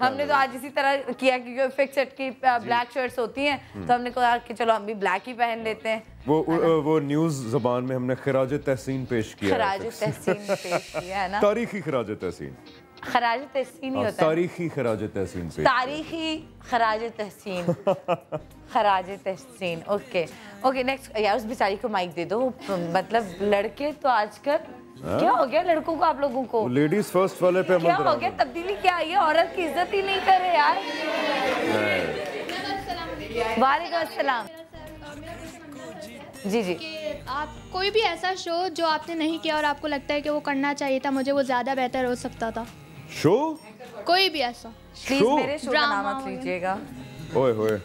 हमने तो आज इसी तरह किया क्योंकि फिक्स सेट की ब्लैक शर्ट्स होती हैं तो हमने कहा कि चलो हम भी ब्लैक ही पहन लेते हैं। वो न्यूज़ ज़बान में हमने खराज तहसीन पेश किया। खराज तहसीन पेश किया है ना। तारीखी खराज तहसीन। खराज तहसीन ही होता है। तारीखी खराज तहसीन पेश। तारीखी खराज तहसीन। खराज तहसीन। Okay okay next. यार उस बेचारी को माइक दे दो। मतलब लड़के तो आजकल क्या हो गया लड़कों को आप लोगों को? लेडीज फर्स्ट वाले पे क्या हो गया? तब्दीली क्या आई है? औरत की इज्जत ही नहीं कर रहे यार। वालेकुम अस्सलाम। जी जी। आप कोई भी ऐसा शो जो आपने नहीं किया और आपको लगता है कि वो करना चाहिए था, मुझे वो ज़्यादा बेहतर हो सकता था। शो? कोई भी ऐसा। प्लीज मेरे शो का नाम मत लीजिएगा। ओए होए।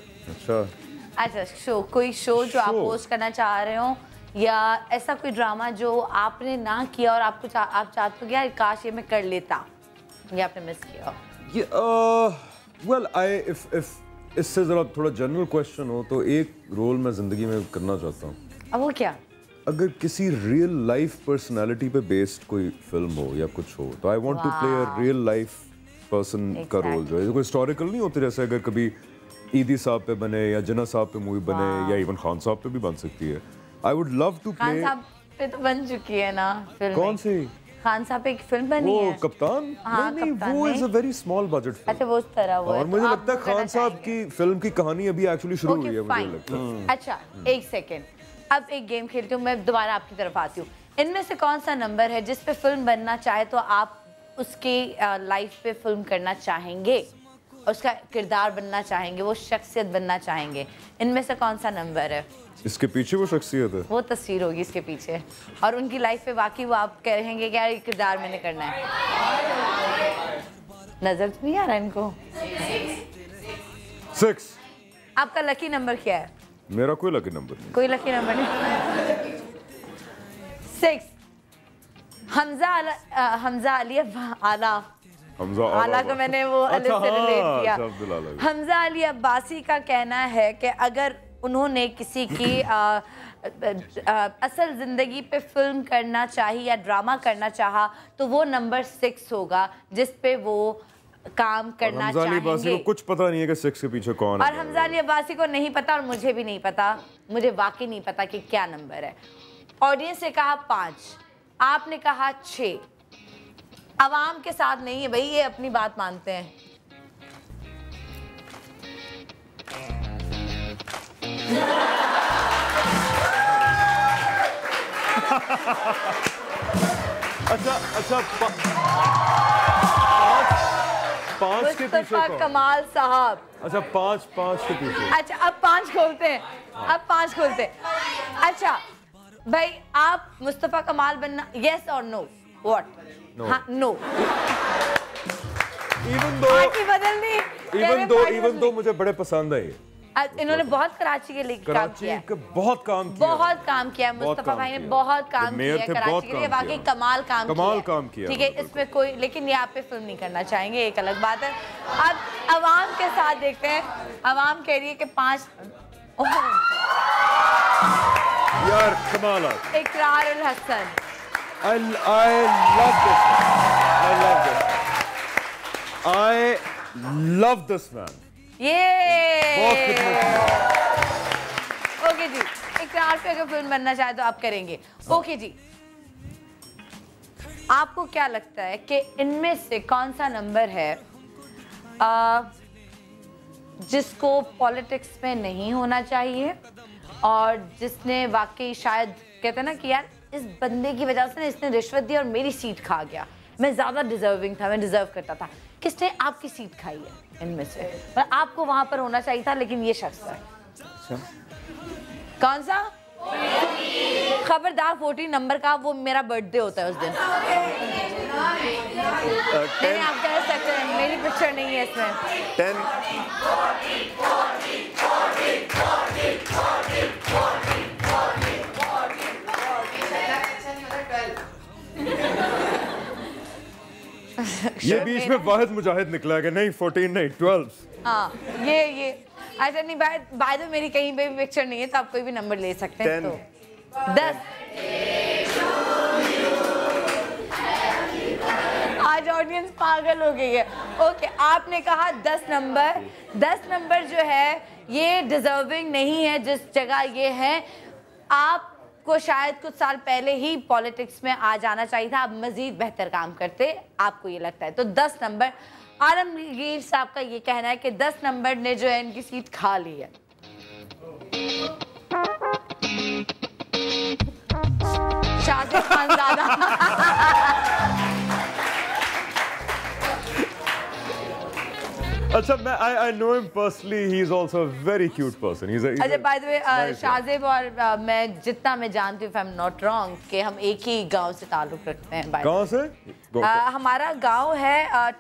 अच्छा शो, कोई शो जो आप होस्ट करना चाह रहे हो या ऐसा कोई ड्रामा जो आपने ना किया और आपको आप चाहते हो कि यार काश ये मैं कर लेता, ये आपने मिस किया। वेल इफ इससे ज़रा थोड़ा जनरल क्वेश्चन हो तो एक रोल मैं ज़िंदगी में करना चाहता हूँ। अब वो क्या? अगर किसी रियल लाइफ पर्सनालिटी पे बेस्ड कोई फिल्म हो या कुछ हो तो I want to play a real life person का रोल जो है कोई हिस्टोरिकल नहीं होते। जैसे अगर कभी ईदी साहब पे बने या जिन्ना साहब पे मूवी बने या इवन खान साहब पे भी बन सकती है। I would love to play. Khan साहब पे तो बन चुकी है ना फिल्म। कौन सी? खान साहब पे एक फिल्म बनी है। वो कप्तान? हाँ, नहीं वो is a very small budget film. अच्छा वो उस तरह वो और मुझे लगता है खान साहब की फिल्म की कहानी अभी एक्चुअली शुरू हुई है मुझे लगता है। अच्छा एक सेकेंड, अब एक गेम खेलती हूँ मैं, दोबारा आपकी तरफ आती हूँ। इनमें से कौन सा नंबर है जिस पे फिल्म बनना चाहे तो आप उसके लाइफ पे फिल्म करना चाहेंगे, उसका किरदार बनना चाहेंगे, वो शख्सियत बनना चाहेंगे? इनमें से कौन सा नंबर है? इसके पीछे वो शख्सियत है, वो तस्वीर होगी इसके पीछे और उनकी लाइफ पे वाकई वो आप कहेंगे कि यार ये किरदार मैंने करना है। नजर तो नहीं आ रहा इनको। 6। आपका लकी नंबर क्या है? मेरा कोई लकी नंबर नहीं। कोई लकी नंबर नहीं। 6। हमजा अली आला। आला को मैंने वो अली से रिलेट किया। हमजा अली अब्बासी का कहना है कि अगर उन्होंने किसी की असल जिंदगी पे फिल्म करना चाहिए या ड्रामा करना चाहा तो वो नंबर 6 होगा जिस पे वो काम करना चाहेंगे। को कुछ पता नहीं है कि 6 के पीछे कौन है। और हमजा अली अब्बासी को नहीं पता और मुझे भी नहीं पता, मुझे वाकई नहीं पता कि क्या नंबर है। ऑडियंस ने कहा 5, आपने कहा 6। अवाम के साथ नहीं है भाई, ये अपनी बात मानते हैं। अच्छा 5 के पीछे कौन? कमाल साहब। अच्छा 5 के पीछे। अच्छा अब 5 खोलते हैं, अब 5 खोलते हैं। अच्छा भाई आप मुस्तफा कमाल बनना, यस और नो? व्हाट? हाँ नो। इवन दो मुझे बड़े पसंद है। इन्होंने बहुत कराची के लिए काम किया है। बहुत काम किया मुस्तफा भाई ने, बहुत काम किया है कराची के लिए, वाकई कमाल काम किया। ठीक है इसमें कोई, लेकिन ये आप पे फिल्म नहीं करना चाहेंगे, एक अलग बात है। अब अवाम के साथ देखते हैं। अवाम कह रही है कि 5। यार कमाल है। Iqrar ul Hasan. I love this man. I love this man. ये ओके जी, इकरार पे अगर फिल्म बनना चाहे तो आप करेंगे। ओके जी, आपको क्या लगता है कि इनमें से कौन सा नंबर है जिसको पॉलिटिक्स में नहीं होना चाहिए और जिसने वाकई शायद कहते हैं ना कि यार इस बंदे की वजह से ना इसने रिश्वत दी और मेरी सीट खा गया, मैं ज़्यादा डिजर्विंग था, मैं डिजर्व करता था। किसने आपकी सीट खाई है इनमें से? पर आपको वहां पर होना चाहिए था लेकिन ये शख्स है। कौन सा? खबरदार 14 नंबर का, वो मेरा बर्थडे होता है उस दिन। नहीं आप कह सकते हैं, मेरी पिक्चर नहीं है इसमें। 10 ये बीच में वाहिद मुजाहिद निकला कि नहीं 14 नहीं 12। हाँ ये अच्छा नहीं बाय द मेरी कहीं पे भी पिक्चर नहीं है तो आप कोई भी नंबर ले सकते हैं। तो 10। आज ऑडियंस पागल हो गई है। ओके आपने कहा 10 नंबर। 10 नंबर जो है ये डिजर्विंग नहीं है जिस जगह ये है। आपको शायद कुछ साल पहले ही पॉलिटिक्स में आ जाना चाहिए था, आप मजीद बेहतर काम करते, आपको ये लगता है। तो 10 नंबर आलमगीर साहब का ये कहना है कि 10 नंबर ने जो है इनकी सीट खा ली है। शादी खानज़ादा अच्छा मैं I know him personally. He is also a very cute person. अच्छा बाय द वे शाहजेब और मैं जितना मैं जानती हूँ, if I'm not wrong, कि हम एक ही गांव से ताल्लुक रखते हैं। कहाँ से? हमारा गांव है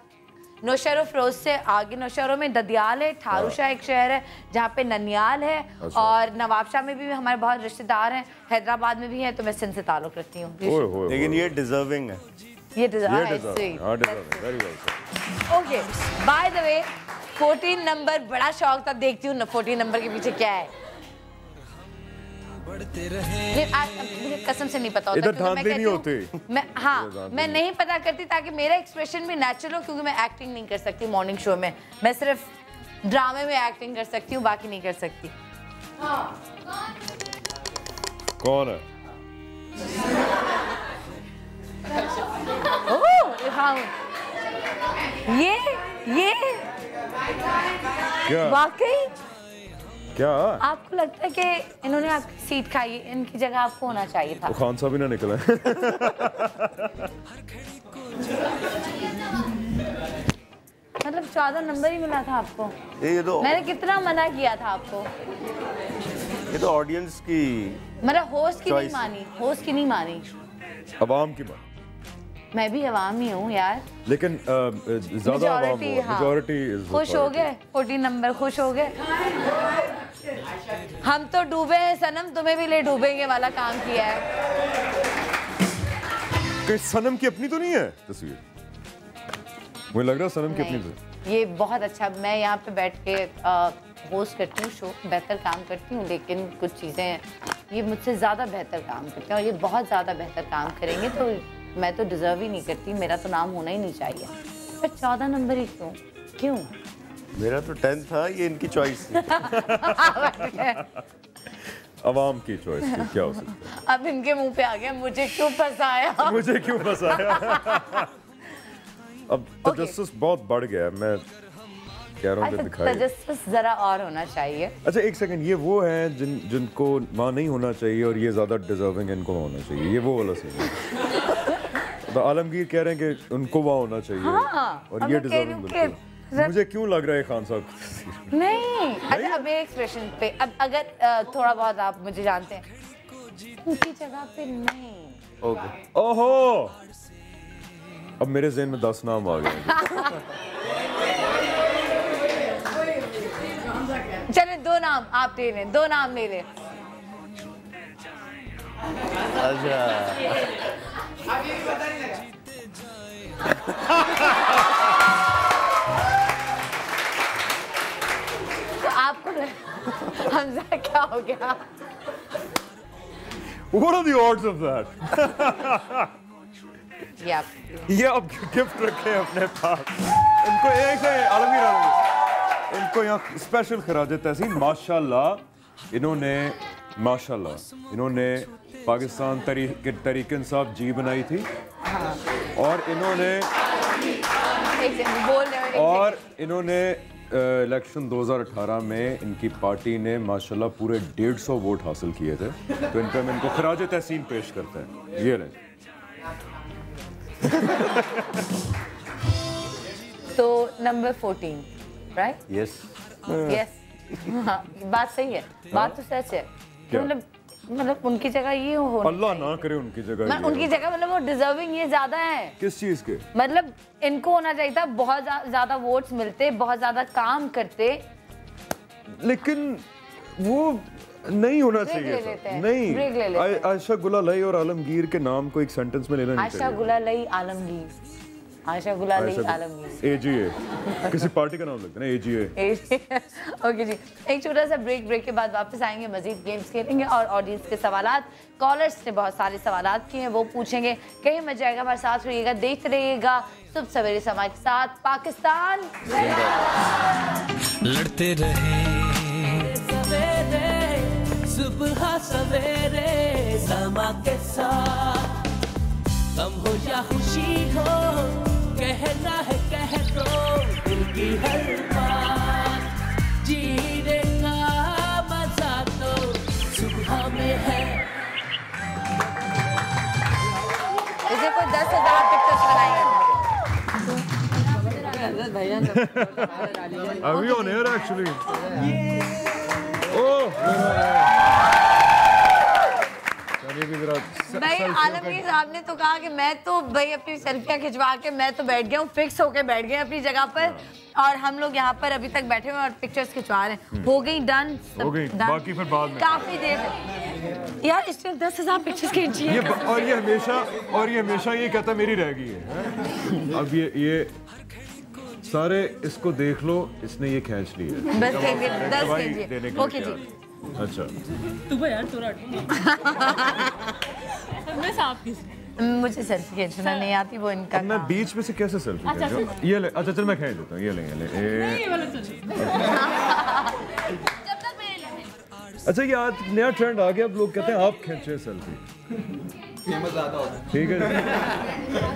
नौशहरों फरोज से आगे। नौशहरों में ददियाल है, ठारूशाह एक शहर है जहाँ पे ननियाल है, और नवाबशाह में भी हमारे बहुत रिश्तेदार हैं, हैदराबाद में भी हैं। तो मैं सिंध से ताल्लुक रखती हूँ। लेकिन ये डिजर्विंग है। ये deserving. Okay by the way 14 number बड़ा शौक था, देखती हूँ 14 नंबर के पीछे क्या है। मुझे कसम से नहीं पता होता। इधर धांधली नहीं होती। मैं नहीं पता करती ताकि मेरा एक्सप्रेशन भी नेचुरल हो, क्योंकि मैं एक्टिंग नहीं कर सकती मॉर्निंग शो में। मैं सिर्फ ड्रामे में एक्टिंग कर सकती हूँ, बाकी नहीं कर सकती। कौन है? ये क्या? वाकई क्या आपको लगता है कि इन्होंने आपकी सीट खाई, इनकी जगह आपको होना चाहिए था? खान साहब ही ना निकला। मतलब 14 नंबर ही मिला था आपको। ये तो मैंने कितना मना किया था आपको। ये तो ऑडियंस की मतलब होस्ट की नहीं मानी, होस्ट की नहीं मानी, अवाम की बात। मैं भी अवाम ही हूँ यार, लेकिन ज्यादा अवाम हो, मेजॉरिटी खुश हो गए। 14 नंबर खुश हो गए। हम तो डूबे हैं सनम, तुम्हें भी ले डूबेंगे वाला काम किया है। कहीं सनम की अपनी तो नहीं है तस्वीर? मुझे लग रहा है सनम की अपनी तो। ये बहुत अच्छा, मैं यहाँ पे बैठ के होस्ट करती हूँ शो, बेहतर काम करती हूँ, लेकिन कुछ चीज़ें ये मुझसे ज़्यादा बेहतर काम करते हैं और ये बहुत ज़्यादा बेहतर काम करेंगे, तो मैं तो डिज़र्व ही नहीं करती, मेरा तो नाम होना ही नहीं चाहिए। पर 14 नंबर ही क्यों? मेरा तो 10 था, ये इनकी चॉइस थी। अवाम की चॉइस थी, क्या हो सकता है? अब इनके मुंह पे आ गया, मुझे क्यों फंसाया? मुझे क्यों फंसाया? अब तजस्सुस बहुत बढ़ गया, मैं कह रहा हूँ कि दिखाई। तजस्सुस जरा और होना चाहिए। अच्छा एक सेकंड, ये वो हैं जिनको वहाँ नहीं होना चाहिए और ये ज़्यादा डिजर्विंग इनको होना चाहिए, ये वो वाला सीन है। तो आलमगीर कह रहे हैं कि उनको वहाँ होना चाहिए। हाँ, और ये डिजर्विंग बिल्कुल। मुझे क्यों लग रहा है खान साहब? नहीं अच्छा, अब मेरे एक्सप्रेशन पे, अब अगर थोड़ा बहुत आप मुझे जानते हैं, उनकी जगह पे नहीं। ओके। ओहो, अब मेरे ज़हन में 10 नाम आ गए। चले 2 नाम आप ले लें, 2 नाम ले लें। अच्छा तो आपको हमजा क्या हो गया? What are the odds of that? ये अब गिफ्ट रखे हैं अपने पास। इनको एक है आलमगीर, इनको यहाँ स्पेशल खराज तहसीन। माशाल्लाह इन्होंने पाकिस्तान तहरीक इंसाफ जी बनाई थी, और इन्होंने इलेक्शन 2018 में इनकी पार्टी ने माशाल्लाह पूरे 150 वोट हासिल किए थे। तो इन पर हम इनको खराज तहसीन पेश करते हैं। ये लें। तो नंबर 14 राइट? यस यस, बात सही है, बात तो सच है। मतलब उनकी जगह ये हो, अल्लाह ना करे उनकी जगह, उनकी जगह मतलब वो डिजर्विंग ये ज्यादा है। किस चीज के? मतलब इनको होना चाहिए था, बहुत ज्यादा वोट्स मिलते, बहुत ज्यादा काम करते, लेकिन वो नहीं होना चाहिए था। नहीं, आयशा गुलालई और आलमगीर के नाम को एक सेंटेंस में लेना नहीं चाहिए। आयशा गुलालई आलमगीर, आशा गुलाली आलमगीर। AGA किसी पार्टी का नाम लगता है ना, AGA। ओके जी, एक छोटा सा ब्रेक के बाद वापस आएंगे, मजीद गेम्स खेलेंगे और ऑडियंस के सवालात, कॉलर्स ने बहुत सारे सवालात किए हैं वो पूछेंगे। कहीं मजा आएगा, हमारे साथ रहिएगा, देखते रहिएगा सुबह सवेरे समाज के साथ। पाकिस्तान लड़ते रहे सवेरे सुबह सवेरे समा के साथ, गम हो या खुशी हो कहना है कह दो दिल की हर बात, जीने का मजा तो सुबह में है। इसे कोई 10,000 पिक्चर्स बनाएंगे। अभी ऑन एयर एक्चुअली। भाई आलमगीर साहब ने तो कहा कि मैं तो भाई अपनी सेल्फियां खिंचवा के मैं तो बैठ गया हूँ, फिक्स होके बैठ गए अपनी जगह पर, और हम लोग यहाँ पर अभी तक बैठे हुए और पिक्चर्स खिंचवा रहे हैं। हो गई डन, हो गई, बाकी फिर बाद में काफी देर से यार इसने 10,000 पिक्चर्स खींची है। और ये हमेशा ये कहता मेरी रह गई है। अब ये सारे इसको देख लो, इसने ये खींच ली है। बस 10 कीजिए। ओके जी। अच्छा तू यार थोड़ा मैं साफ मुझे सेल्फी खींचना नहीं आती, वो इनका मैं बीच में से कैसे सेल्फी खींचूं? ये ले, अच्छा चल मैं खींच लेता हूँ, ये ले। अच्छा ये आज नया ट्रेंड आ गया, अब लोग कहते हैं आप खींचे सेल्फी, फेमस ज्यादा होता है। ठीक है,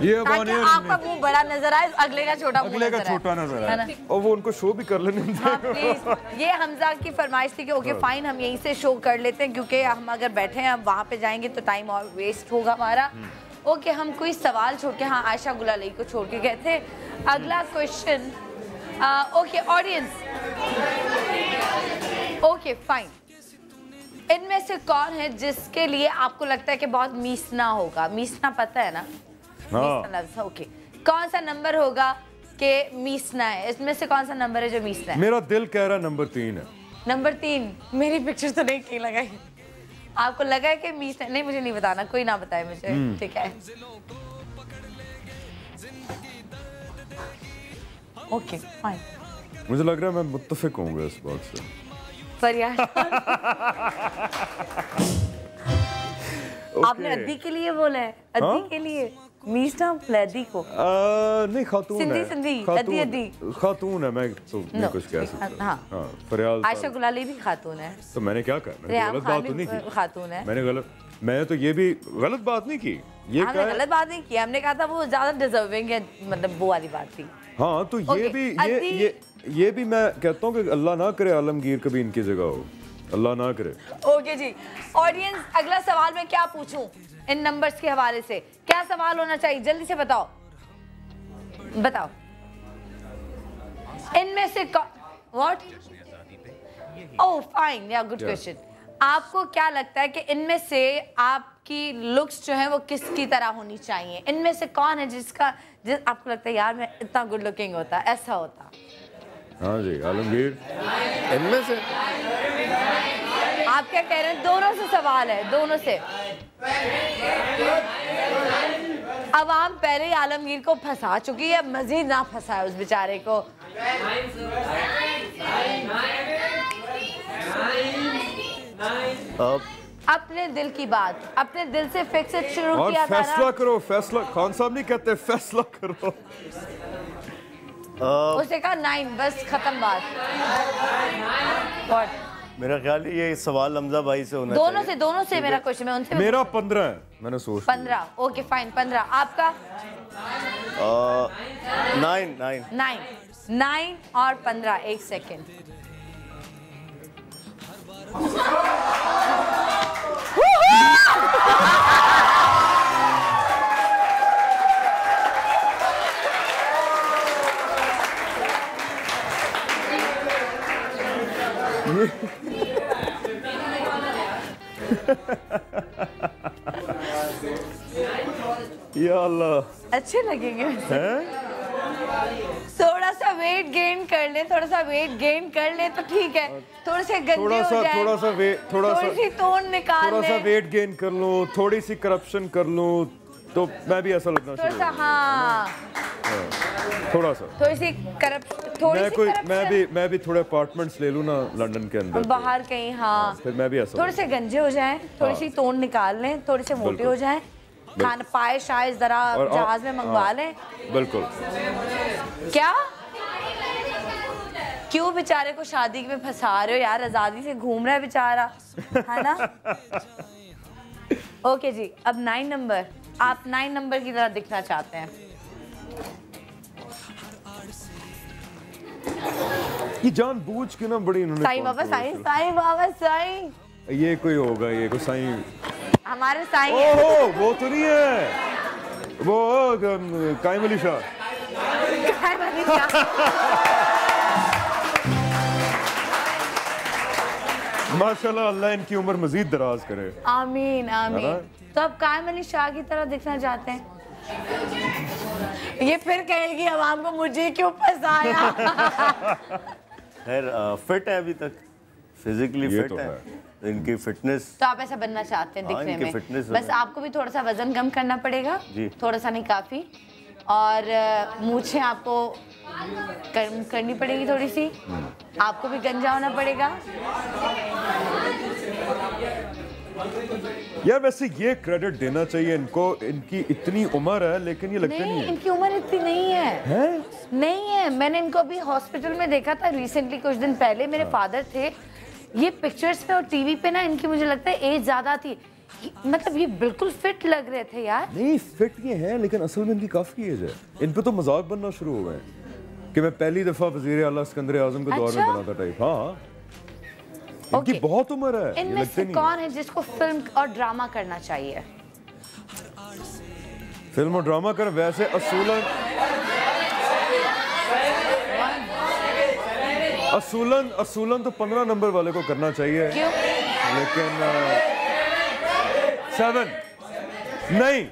ये अब आने आपका मुंह बड़ा नजर आए, अगले का छोटा नजर आए, और वो उनको शो भी कर लेने प्लीज। ये हमजा की फरमाइश थी कि ओके फाइन हम यहीं से शो कर लेते हैं, क्योंकि हम अगर बैठे हैं अब वहाँ पे जाएंगे तो टाइम और वेस्ट होगा हमारा। ओके हम कोई सवाल छोड़ के, हाँ आयशा गुलाली को छोड़ के गए थे। अगला question, okay audience, okay fine, इनमें से कौन है जिसके लिए आपको लगता है कि बहुत मीसना होगा? मीसना पता है ना? मीसना लफ्ज़, ओके। कौन सा नंबर होगा कि मीसना है? इसमें से कौन सा नंबर है जो मीसना है? मेरा दिल कह रहा नंबर 3 है। नंबर 3? मेरी पिक्चर तो नहीं की लगाई, आपको लगा है कि मीसना? नहीं मुझे नहीं बताना, कोई ना बताए मुझे, ठीक है। ओके फाइन, मुझे लग रहा है मैं मुत्तफिक होऊंगा इस बात से। पर यार आपने अद्दी के लिए बोला है, अद्दी के लिए मीसना बोला अद्दी को? नहीं खातून है, सिंधी अद्दी खातून है, मैं तो नहीं कुछ कह सकता। हाँ फरियाद आयशा गुलाली भी खातून है, तो मैंने क्या कहा? मैंने गलत बात तो नहीं की, खातून है। मैंने तो ये भी गलत बात नहीं की, ये हमने गलत बात नहीं की, हमने कहा था वो ज्यादा डिजर्विंग है, मतलब वो वाली बात थी। हाँ तो ये भी मैं कहता हूँ कि अल्लाह ना करे आलमगीर कभी इनकी जगह हो, अल्लाह ना करे। ओके जी ऑडियंस, अगला सवाल मैं क्या पूछूं इन नंबर्स के हवाले से? क्या सवाल होना चाहिए? जल्दी से बताओ। इनमें से व्हाट? ओह फाइन, या गुड क्वेश्चन। आपको क्या लगता है कि इनमें से आपकी लुक्स जो है वो किसकी तरह होनी चाहिए? इनमें से कौन है जिस आपको लगता है यार मैं इतना गुड लुकिंग होता, ऐसा होता? हाँ जी आलमगीर, इनमें से आप क्या कह रहे हैं? दोनों से सवाल है, दोनों से। अवाम पहले ही आलमगीर को फंसा चुकी है, मजीद ना फंसाए उस बेचारे को। अपने दिल की बात, अपने दिल से फिक्स शुरू किया था ना। फैसला करो, फैसला। खान साहब नहीं कहते फैसला करो। उसने कहा 9, बस खत्म बात। मेरा ख्याल है ये सवाल हमजा भाई से होना चाहिए। दोनों से मेरा क्वेश्चन है, उनसे। मेरा 15 है, मैंने सोच 15, ओके फाइन 15। आपका 9 और 15। एक सेकेंड, या अल्लाह अच्छे लगेंगे। थोड़ा सा वेट गेन कर ले, थोड़ा सा वेट गेन कर ले तो ठीक है। थोड़े से गंदे हो जाए, थोड़ा सा थोड़ी सी टोन निकाल ले, थोड़ा सा वेट गेन कर लो, थोड़ी सी करप्शन कर लो, तो मैं भी ऐसा लगना थोड़ा सा, हाँ थोड़ा सा थोड़ी सी मैं भी थोड़े अपार्टमेंट्स ले लूँ ना लंदन के अंदर बाहर कहीं, हाँ फिर मैं भी ऐसा थोड़े से गंजे हो जाएं, थोड़ी सी तोड़ निकाल लें, थोड़े से मोटे हो जाएं, खाना पाए शायद जरा जहाज में मंगवा लें। बिल्कुल। क्या क्यों बेचारे को शादी में फंसा रहे हो यार, आजादी से घूम रहा है बेचारा, है ना। ओके जी, अब 9 नंबर, आप 9 नंबर की तरह दिखना चाहते हैं। ये जानबूझ के ना बड़ी इन्होंने साईं बाबा साईं ये कोई होगा, ये कोई साईं हमारे साईं। ओहो वो तो नहीं है, वो कायम अली शाह। माशाल्लाह, अल्लाह इनकी उम्र मजीद दराज करे। आमीन आमीन। तो अब कायम अली शाह की तरह दिखना चाहते हैं। ये फिर कहेगी अवाम को मुझे क्यों फंसाया। खैर फिट है अभी तक, फिजिकली फिट है, इनकी फिटनेस। तो आप ऐसा बनना चाहते हैं दिखने में, बस आपको भी थोड़ा सा वजन कम करना पड़ेगा, थोड़ा सा नहीं काफी, और मूछें आपको करनी पड़ेगी थोड़ी सी, आपको भी गंजा होना पड़ेगा। यार वैसे ये क्रेडिट देना चाहिए इनको, इनकी इतनी उम्र है लेकिन ये लगता नहीं है। इनकी उम्र इतनी नहीं है, नहीं है। मैंने इनको अभी हॉस्पिटल में देखा था रिसेंटली, कुछ दिन पहले। मेरे फादर थे, ये पिक्चर्स पे और टीवी पे ना इनकी मुझे लगता है एज ज्यादा थी, मतलब ये बिल्कुल फिट लग रहे थे यार। नहीं फिट ये है, लेकिन असल में इनकी काफी एज है। इन पे तो मजाक बनना शुरू हो गए कि मैं पहली दफा वजीर आला सिकंदर आजम के दौर में बना था टाइप। हाँ इनकी बहुत उम्र है। इनमें से कौन है जिसको फिल्म और ड्रामा करना चाहिए? फिल्म और ड्रामा कर, वैसे असूलन तो 15 नंबर वाले को करना चाहिए। क्यों? लेकिन 7 नहीं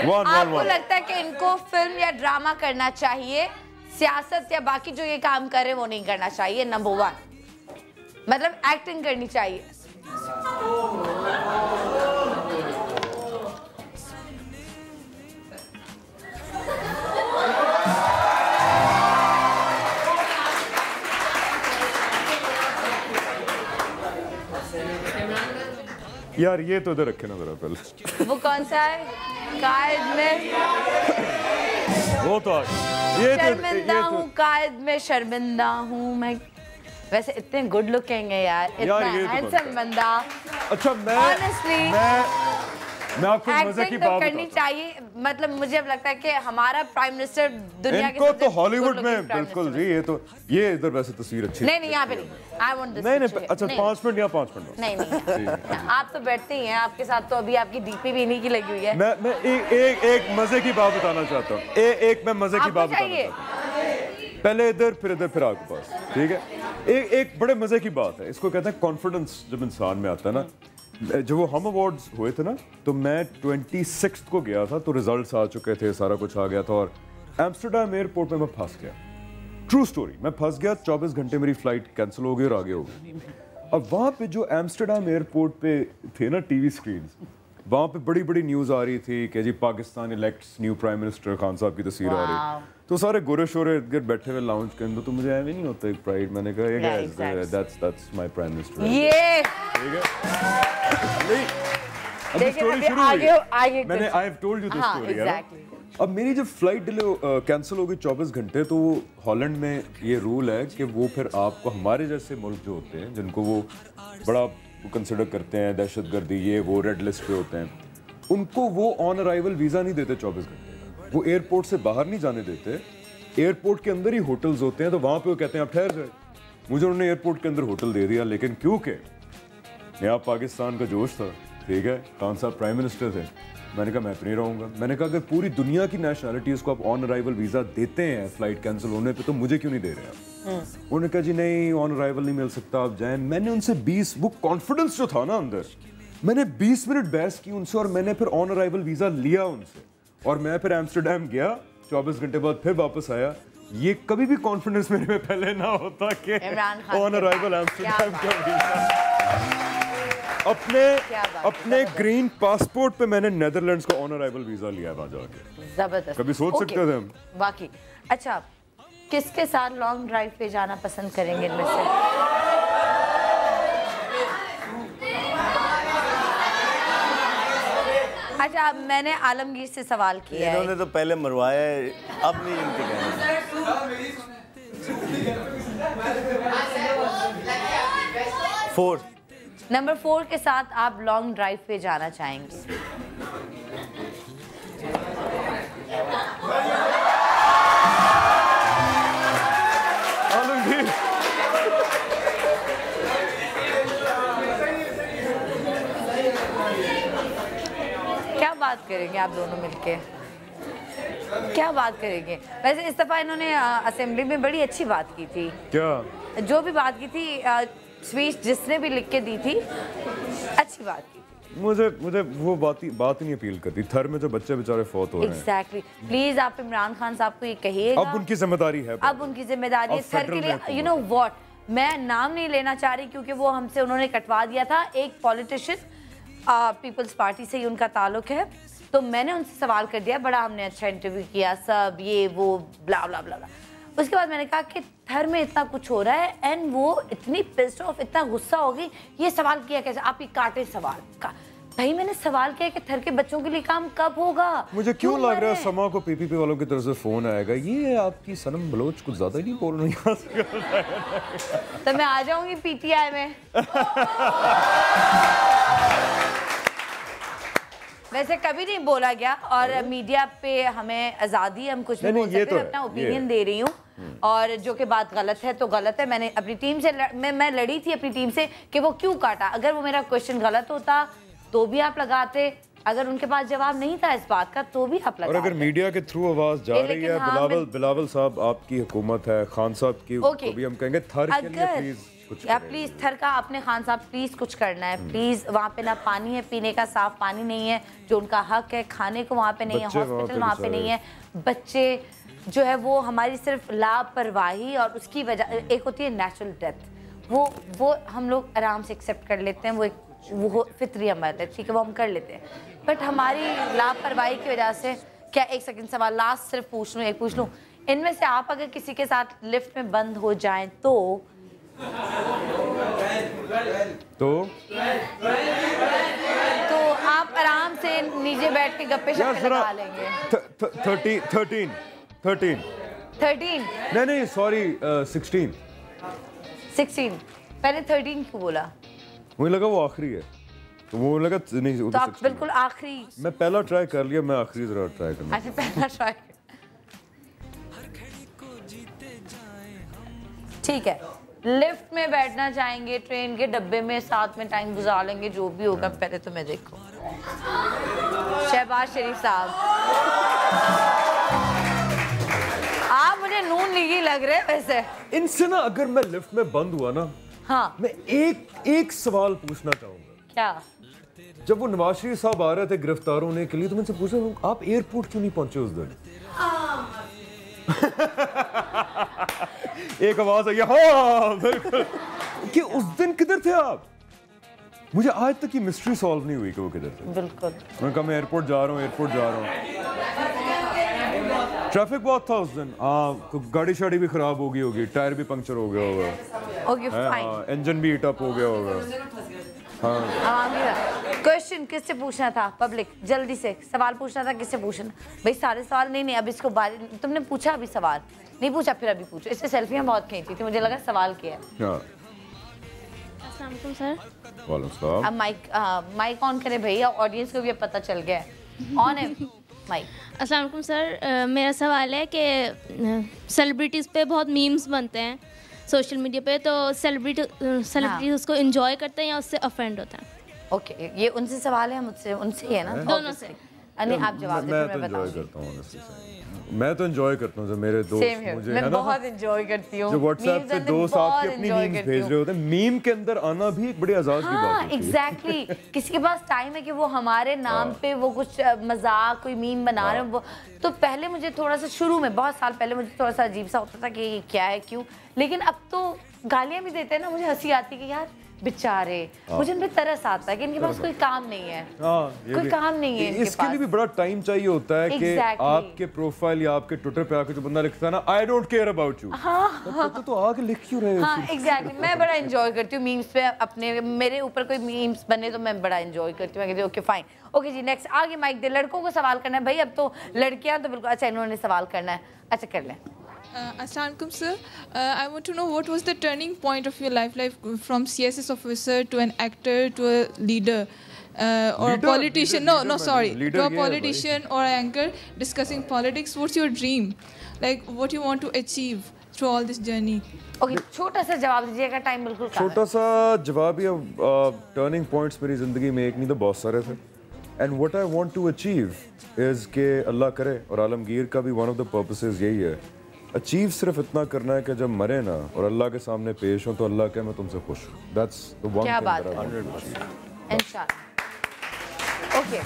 1 आपको लगता है कि इनको फिल्म या ड्रामा करना चाहिए, सियासत या बाकी जो ये काम करे वो नहीं करना चाहिए? नंबर 1 मतलब एक्टिंग करनी चाहिए। यार ये तो इधर रखे ना जरा पहले। वो कौन सा है? कायद में वो तो शर्मिंदा हूँ, कायद में शर्मिंदा हूँ मैं। वैसे इतने गुड लुकिंग है यार, इतना हैंडसम बंदा। अच्छा मैं आपको मजे की बात करनी चाहिए, मतलब मुझे अब लगता है कि हमारा प्राइम मिनिस्टर दुनिया के सबसे तो हॉलीवुड में बिल्कुल जी। ये इधर वैसे तस्वीर अच्छी नहीं यहाँ पे नहीं। I want this. नहीं अच्छा 5 मिनट या 5 मिनट नहीं आप तो बैठते ही हैं, आपके साथ तो अभी आपकी डीपी भी इन्हीं की लगी हुई है। मैं एक मजे की बात बताना चाहता हूँ। मैं मजे की बात बताना चाहता हूँ। पहले इधर फिर आपके पास, ठीक है। एक बड़े मजे की बात है, इसको कहते हैं कॉन्फिडेंस। जब इंसान में आता है ना, जब वो हम अवार्ड्स हुए थे ना, तो मैं 26 को गया था, तो रिजल्ट्स आ चुके थे, सारा कुछ आ गया था, और एम्स्टर्डम एयरपोर्ट में मैं फंस गया। ट्रू स्टोरी, मैं फंस गया। 24 घंटे मेरी फ्लाइट कैंसिल हो गई और आगे हो गई। अब वहाँ पे जो एम्स्टर्डम एयरपोर्ट पे थे ना टीवी स्क्रीन्स, वहाँ पे बड़ी बड़ी न्यूज़ आ रही थी कि जी Pakistan elects new prime minister, Khan साहब की तस्वीर आ रही। तो सारे गोरे शोरे बैठे हुए लाउंज के अंदर, तो मुझे ऐसे नहीं होता एक प्राइड। मैंने कहा दैट्स माय प्राइम मिनिस्टर। ये ठीक है, अभी स्टोरी शुरू हुई। मैंने I have told you the story. अब मेरी जब फ्लाइट कैंसिल हो गई 24 घंटे, तो हॉलैंड में ये रूल है कि वो फिर आपको, हमारे जैसे मुल्क जो होते हैं जिनको वो बड़ा कंसिडर करते हैं दहशतगर्दी, ये वो रेड लिस्ट पे होते हैं, उनको वो ऑन अराइवल वीज़ा नहीं देते 24 घंटे। वो एयरपोर्ट से बाहर नहीं जाने देते, एयरपोर्ट के अंदर ही होटल्स होते हैं, तो वहाँ पे वो कहते हैं आप ठहर जाए। मुझे उन्होंने एयरपोर्ट के अंदर होटल दे दिया, लेकिन क्योंकि नया पाकिस्तान का जोश था, ठीक है, खान साहब प्राइम मिनिस्टर थे, मैंने कहा मैं तो नहीं रहूँगा। मैंने कहा अगर पूरी दुनिया की नेशनलिटीज़ को आप ऑन अराइवल वीज़ा देते हैं फ्लाइट कैंसिल होने पे, तो मुझे क्यों नहीं दे रहे आप? उन्होंने कहा जी नहीं, ऑन अराइवल नहीं मिल सकता, आप जाएं। मैंने उनसे 20, वो कॉन्फिडेंस जो था ना अंदर, मैंने 20 मिनट बहस की उनसे, और मैंने फिर ऑन अराइवल वीज़ा लिया उनसे, और मैं फिर एम्स्टर्डम गया। 24 घंटे बाद फिर वापस आया। ये कभी भी कॉन्फिडेंस मेरे में पहले ना होता कि ऑन अराइवल एम्स्टर्डम का वीज़ा। अपने ग्रीन पासपोर्ट पे मैंने नेदरलैंड्स का ऑन अराइवल वीजा लिया है वहां जाके। जबरदस्त। कभी सोच सकते थे हम? बाकी अच्छा, किसके साथ लॉन्ग ड्राइव पे जाना पसंद करेंगे इनमें से? अच्छा, मैंने आलमगीर से सवाल किया है। इन्होंने तो पहले मरवाया है, अब नहीं इनके कहने। 4 नंबर 4 के साथ आप लॉन्ग ड्राइव पे जाना चाहेंगे। क्या बात करेंगे आप दोनों मिलके? क्या बात करेंगे? वैसे इस दफा इन्होंने असेंबली में बड़ी अच्छी बात की थी। क्या? जो भी बात की थी, स्पीच जिसने भी लिख के दी थी, अच्छी बात की थी। मुझे वो बात ही नहीं अपील करती। थर में जो बच्चे बेचारे फौत हो रहे हैं। Exactly. प्लीज आप इमरान खान साहब को ये कहिएगा। अब उनकी जिम्मेदारी है। अब उनकी जिम्मेदारी है थर के लिए। यू नो व्हाट, मैं नाम नहीं लेना चाह रही क्योंकि वो हमसे उन्होंने कटवा दिया था। एक पॉलिटिशियन, पीपल्स पार्टी से ही उनका ताल्लुक है, तो मैंने उनसे सवाल कर दिया, बड़ा हमने अच्छा इंटरव्यू किया, सब ये वो ब्ला ब्ला ब्ला। उसके बाद मैंने कहा कि थर में इतना कुछ हो रहा है, एंड वो इतनी पिस्ड ऑफ, इतना गुस्सा हो गई, ये सवाल किया कैसे? आप ये काटे सवाल का। भाई मैंने सवाल किया कि थर के बच्चों के लिए काम कब होगा? मुझे क्यों लग रहा है समा को पीपीपी वालों की तरफ से फोन आएगा, ये आपकी सनम बलोच कुछ ज्यादा ही नहीं बोल रही है। तो मैं आ जाऊंगी पीटीआई में। वैसे कभी नहीं बोला गया, और मीडिया पे हमें आज़ादी, हम कुछ भी बोल सकते हैं। अपना ओपिनियन दे रही हूँ, और जो कि बात गलत है तो गलत है। मैंने अपनी टीम से मैं लड़ी थी अपनी टीम से कि वो क्यों काटा। अगर वो मेरा क्वेश्चन गलत होता तो भी आप लगाते, अगर उनके पास जवाब नहीं था इस बात का तो भी आप लगाते। और अगर मीडिया के थ्रू आवाज जा रही है, बिलावल साहब आपकी हुकूमत है, खान साहब की, तो भी हम कहेंगे थर के लिए प्लीज कुछ या प्लीज थर का अपने खान साहब प्लीज कुछ करना है। प्लीज वहाँ पे ना पानी है, पीने का साफ पानी नहीं है, जो उनका हक है, खाने को वहाँ पे नहीं है, हॉस्पिटल वहाँ पे नहीं है। बच्चे जो है वो हमारी सिर्फ लापरवाही और उसकी वजह, एक होती है नेचुरल डेथ, वो हम लोग आराम से एक्सेप्ट कर लेते हैं, वो फितरी अमल है, ठीक है, वो हम कर लेते हैं। बट हमारी लापरवाही की वजह से, क्या एक सेकंड सवाल लास्ट सिर्फ पूछ लूँ, इनमें से आप अगर किसी के साथ लिफ्ट में बंद हो जाएं तो आप आराम से नीचे बैठ के गप्पे शप्पे लगा लेंगे। 13 नहीं सॉरी 16 पहले 13 क्यों बोला? मुझे लगा वो आखिरी है, तो वो लगा नहीं तो आप बिल्कुल आखिरी। मैं पहला ट्राई कर लिया, मैं आखिरी जरा ट्राई करना। अच्छा पहला ट्राई, ठीक है। लिफ्ट में बैठना चाहेंगे, ट्रेन के डब्बे में साथ में टाइम गुजार लेंगे, जो भी होगा। पहले तो मैं देखो शहबाज शरीफ साहब, आप मुझे नून लीगी लग रहे हैं वैसे। इनसे ना अगर मैं लिफ्ट में बंद हुआ ना, हाँ, मैं एक सवाल पूछना चाहूंगा। क्या? जब वो नवाज शरीफ साहब आ रहे थे गिरफ्तार होने के लिए, तो मैं उनसे पूछा आप एयरपोर्ट क्यों नहीं पहुंचे उस दिन? एक आवाज आई, हाँ बिल्कुल, कि उस दिन किधर थे आप? मुझे आज तक ये मिस्ट्री सॉल्व नहीं हुई कि वो किधर थे। बिल्कुल। मैं कहा मैं एयरपोर्ट जा रहा हूँ। ट्रैफिक बहुत था उस दिन, हाँ, गाड़ी शाड़ी भी खराब हो गई होगी, टायर भी पंक्चर हो गया होगा, ओके फाइन, इंजन भी हीट अप हो गया होगा। हाँ, क्वेश्चन किससे पूछना था? पब्लिक, जल्दी से सवाल पूछना था, किससे पूछना? भाई सारे सवाल नहीं, अब इसको तुमने पूछा अभी सवाल नहीं पूछा, फिर अभी पूछो। इससे सेल्फियां बहुत खींची थी, मुझे लगा सवाल किया है। अस्सलाम वालेकुम सर। वालेकुम सलाम। अब माइक ऑन करे भैया, ऑडियंस को भी अब पता चल गया है। ऑन है माइक। अस्सलाम वालेकुम सर, मेरा सवाल है कि सेलिब्रिटीज़ पे बहुत मीम्स बनते हैं सोशल मीडिया पे, तो सेलिब्रिटीज उसको एंजॉय करते हैं या उससे ऑफेंड होते हैं? ओके, ये उनसे सवाल है, मुझसे उनसे ही है ना? दोनों से। नहीं आप जवाब दे, फिर मैं एंजॉय करता हूँ, मैं तो एंजॉय करता हूँ। जब मेरे दोस्त मुझे मैं बहुत एंजॉय करती हूँ, जो व्हाट्सएप पे दोस्त आपके अपनी मीम्स भेज रहे होते हैं, मीम के अंदर आना भी एक बड़ी आजाद की बात है। एग्जैक्टली, किसी के पास टाइम है कि वो हमारे नाम पे वो कुछ मजाक कोई मीम बना रहे हो, तो पहले मुझे थोड़ा सा, शुरू में बहुत साल पहले मुझे थोड़ा सा अजीब सा होता था कि क्या है क्यों, लेकिन अब तो गालियाँ भी देते हैं ना, मुझे हंसी आती है कि यार बेचारे, मुझे उन पे तरस आता है कि इनके पास कोई काम नहीं है, कोई काम नहीं है इनके इसके पास। लिए भी बड़ा टाइम चाहिए होता है कि आपके प्रोफाइल या आपके ट्विटर पे आके जो बंदा लिखता है ना I don't care about you, तो आके लिख क्यों रहे हो? हाँ एग्जैक्टली, मैं बड़ा एंजॉय करती हूँ मीम्स पे अपने, मेरे ऊपर कोई मीम्स बने तो मैं बड़ा एंजॉय करती हूँ। ओके फाइन, ओके जी नेक्स्ट आगे माइक दे, लड़कों को सवाल करना है भाई, अब तो लड़कियां तो बिल्कुल, अच्छा इन्होंने सवाल करना है, अच्छा कर लें। Assalamualaikum sir, I want to know what was the turning point of your life from CSS officer to an actor to a leader or a politician? To a politician or an anchor discussing politics. What's your dream? Like what you want to achieve through all this journey? Okay, छोटा सा जवाब दीजिएगा, time बिल्कुल कम है। छोटा सा जवाब ही, turning points मेरी जिंदगी में एक नहीं तो बहुत सारे थे। And what I want to achieve is के अल्लाह करे, और आलमगीर का भी वन ऑफ द पर्पसेस यही है, अचीव सिर्फ इतना करना है कि जब मरे ना और अल्लाह के सामने पेश हो तो अल्लाह के मैं तुमसे खुश हूँ। That's the one क्या thing बात that I है, want to achieve. इंशाल्लाह। ओके,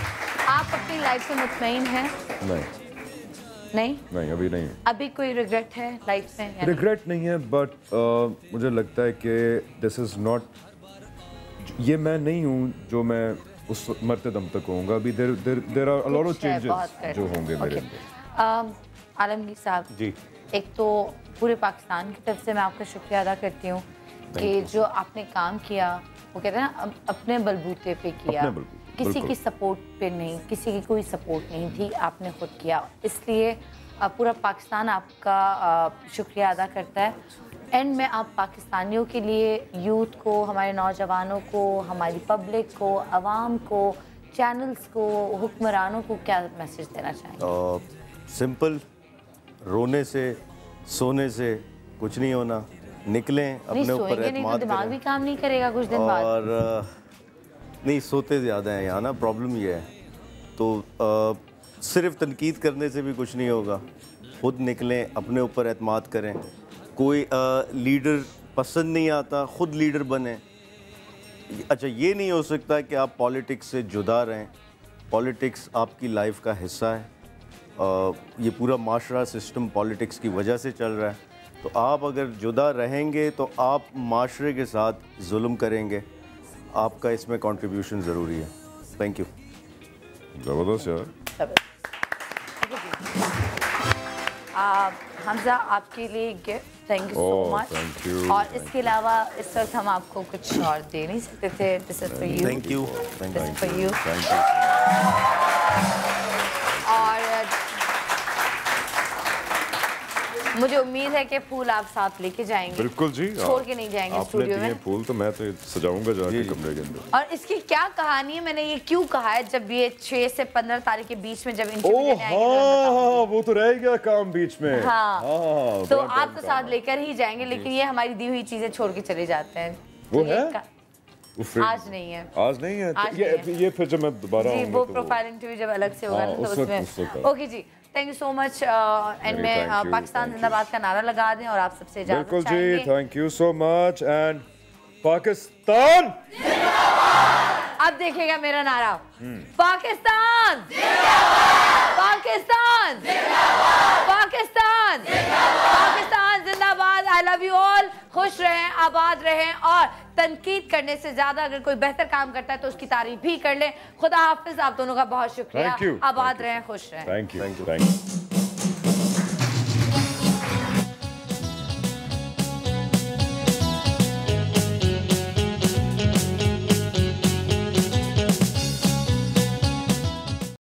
आप अपनी लाइफ से मुतमईन हैं? नहीं, अभी नहीं। अभी कोई रिग्रेट है लाइफ में? रिग्रेट नहीं है, बट मुझे लगता है कि दिस इज नॉट, ये मैं नहीं हूँ जो मैं उस मरते दम तक होऊंगा। अभी there are a lot of changes जो होंगे मेरे अंदर। आलमगीर साहब जी, एक तो पूरे पाकिस्तान की तरफ से मैं आपका शुक्रिया अदा करती हूँ कि जो आपने काम किया वो कहते हैं ना अपने बलबूते पे किया, किसी की सपोर्ट पे नहीं, किसी की कोई सपोर्ट नहीं थी, आपने खुद किया, इसलिए पूरा पाकिस्तान आपका शुक्रिया अदा करता है। एंड में आप पाकिस्तानियों के लिए, यूथ को, हमारे नौजवानों को, हमारी पब्लिक को, आवाम को, चैनल्स को, हुक्मरानों को क्या मैसेज देना चाहेंगे? सिंपल, रोने से सोने से कुछ नहीं होना, निकलें अपने ऊपर एतमाद दिमाग भी काम नहीं करेगा कुछ दिन बाद। और नहीं, सोते ज़्यादा हैं यहाँ ना, प्रॉब्लम ये है। तो सिर्फ तनकीद करने से भी कुछ नहीं होगा, खुद निकलें, अपने ऊपर एतमाद करें। कोई लीडर पसंद नहीं आता, खुद लीडर बने। अच्छा, ये नहीं हो सकता कि आप पॉलिटिक्स से जुदा रहें, पॉलिटिक्स आपकी लाइफ का हिस्सा है। ये पूरा माशरा सिस्टम पॉलिटिक्स की वजह से चल रहा है, तो आप अगर जुदा रहेंगे तो आप माशरे के साथ जुल्म करेंगे, आपका इसमें कंट्रीब्यूशन ज़रूरी है। Thank you. ज़बरदस्त यार। हमजा आपके लिए gift, thank you so much. और इसके अलावा इस वक्त हम आपको कुछ और दे नहीं सकते थे। This is for you. Thank you. This is for you. और मुझे उम्मीद है कि फूल आप साथ लेके जाएंगे। बिल्कुल जी, छोड़ के नहीं जाएंगे स्टूडियो में। फूल तो मैं तो सजाऊंगा जाके कमरे के अंदर। और इसकी क्या कहानी है, मैंने ये क्यों कहा है, जब ये 6 से 15 तारीख के बीच में जब इंटरव्यू हाँ, वो तो रह गया काम बीच में। हाँ, तो आप तो साथ लेकर ही जाएंगे, लेकिन ये हमारी दी हुई चीजें छोड़ के चले जाते हैं। वो है? आज नहीं है। आज नहीं है। ये फिर जब मैं दोबारा जी, वो प्रोफाइल इंटरव्यू जब अलग से होगा ना तो उसमें। ओके जी, thank you so much. End में पाकिस्तान जिंदाबाद का नारा लगा दें और आप सबसे इजाजत बिल्कुल चाहेंगे। जी, thank you so much. And Pakistan, अब देखिएगा मेरा नारा, पाकिस्तान पाकिस्तान पाकिस्तान पाकिस्तान जिंदाबाद। I love you all. खुश रहें, आबाद रहें, और तनकीद करने से ज्यादा अगर कोई बेहतर काम करता है तो उसकी तारीफ भी कर लें। खुदा हाफिज, आप दोनों का बहुत शुक्रिया। आबाद रहें, खुश रहें। Thank you.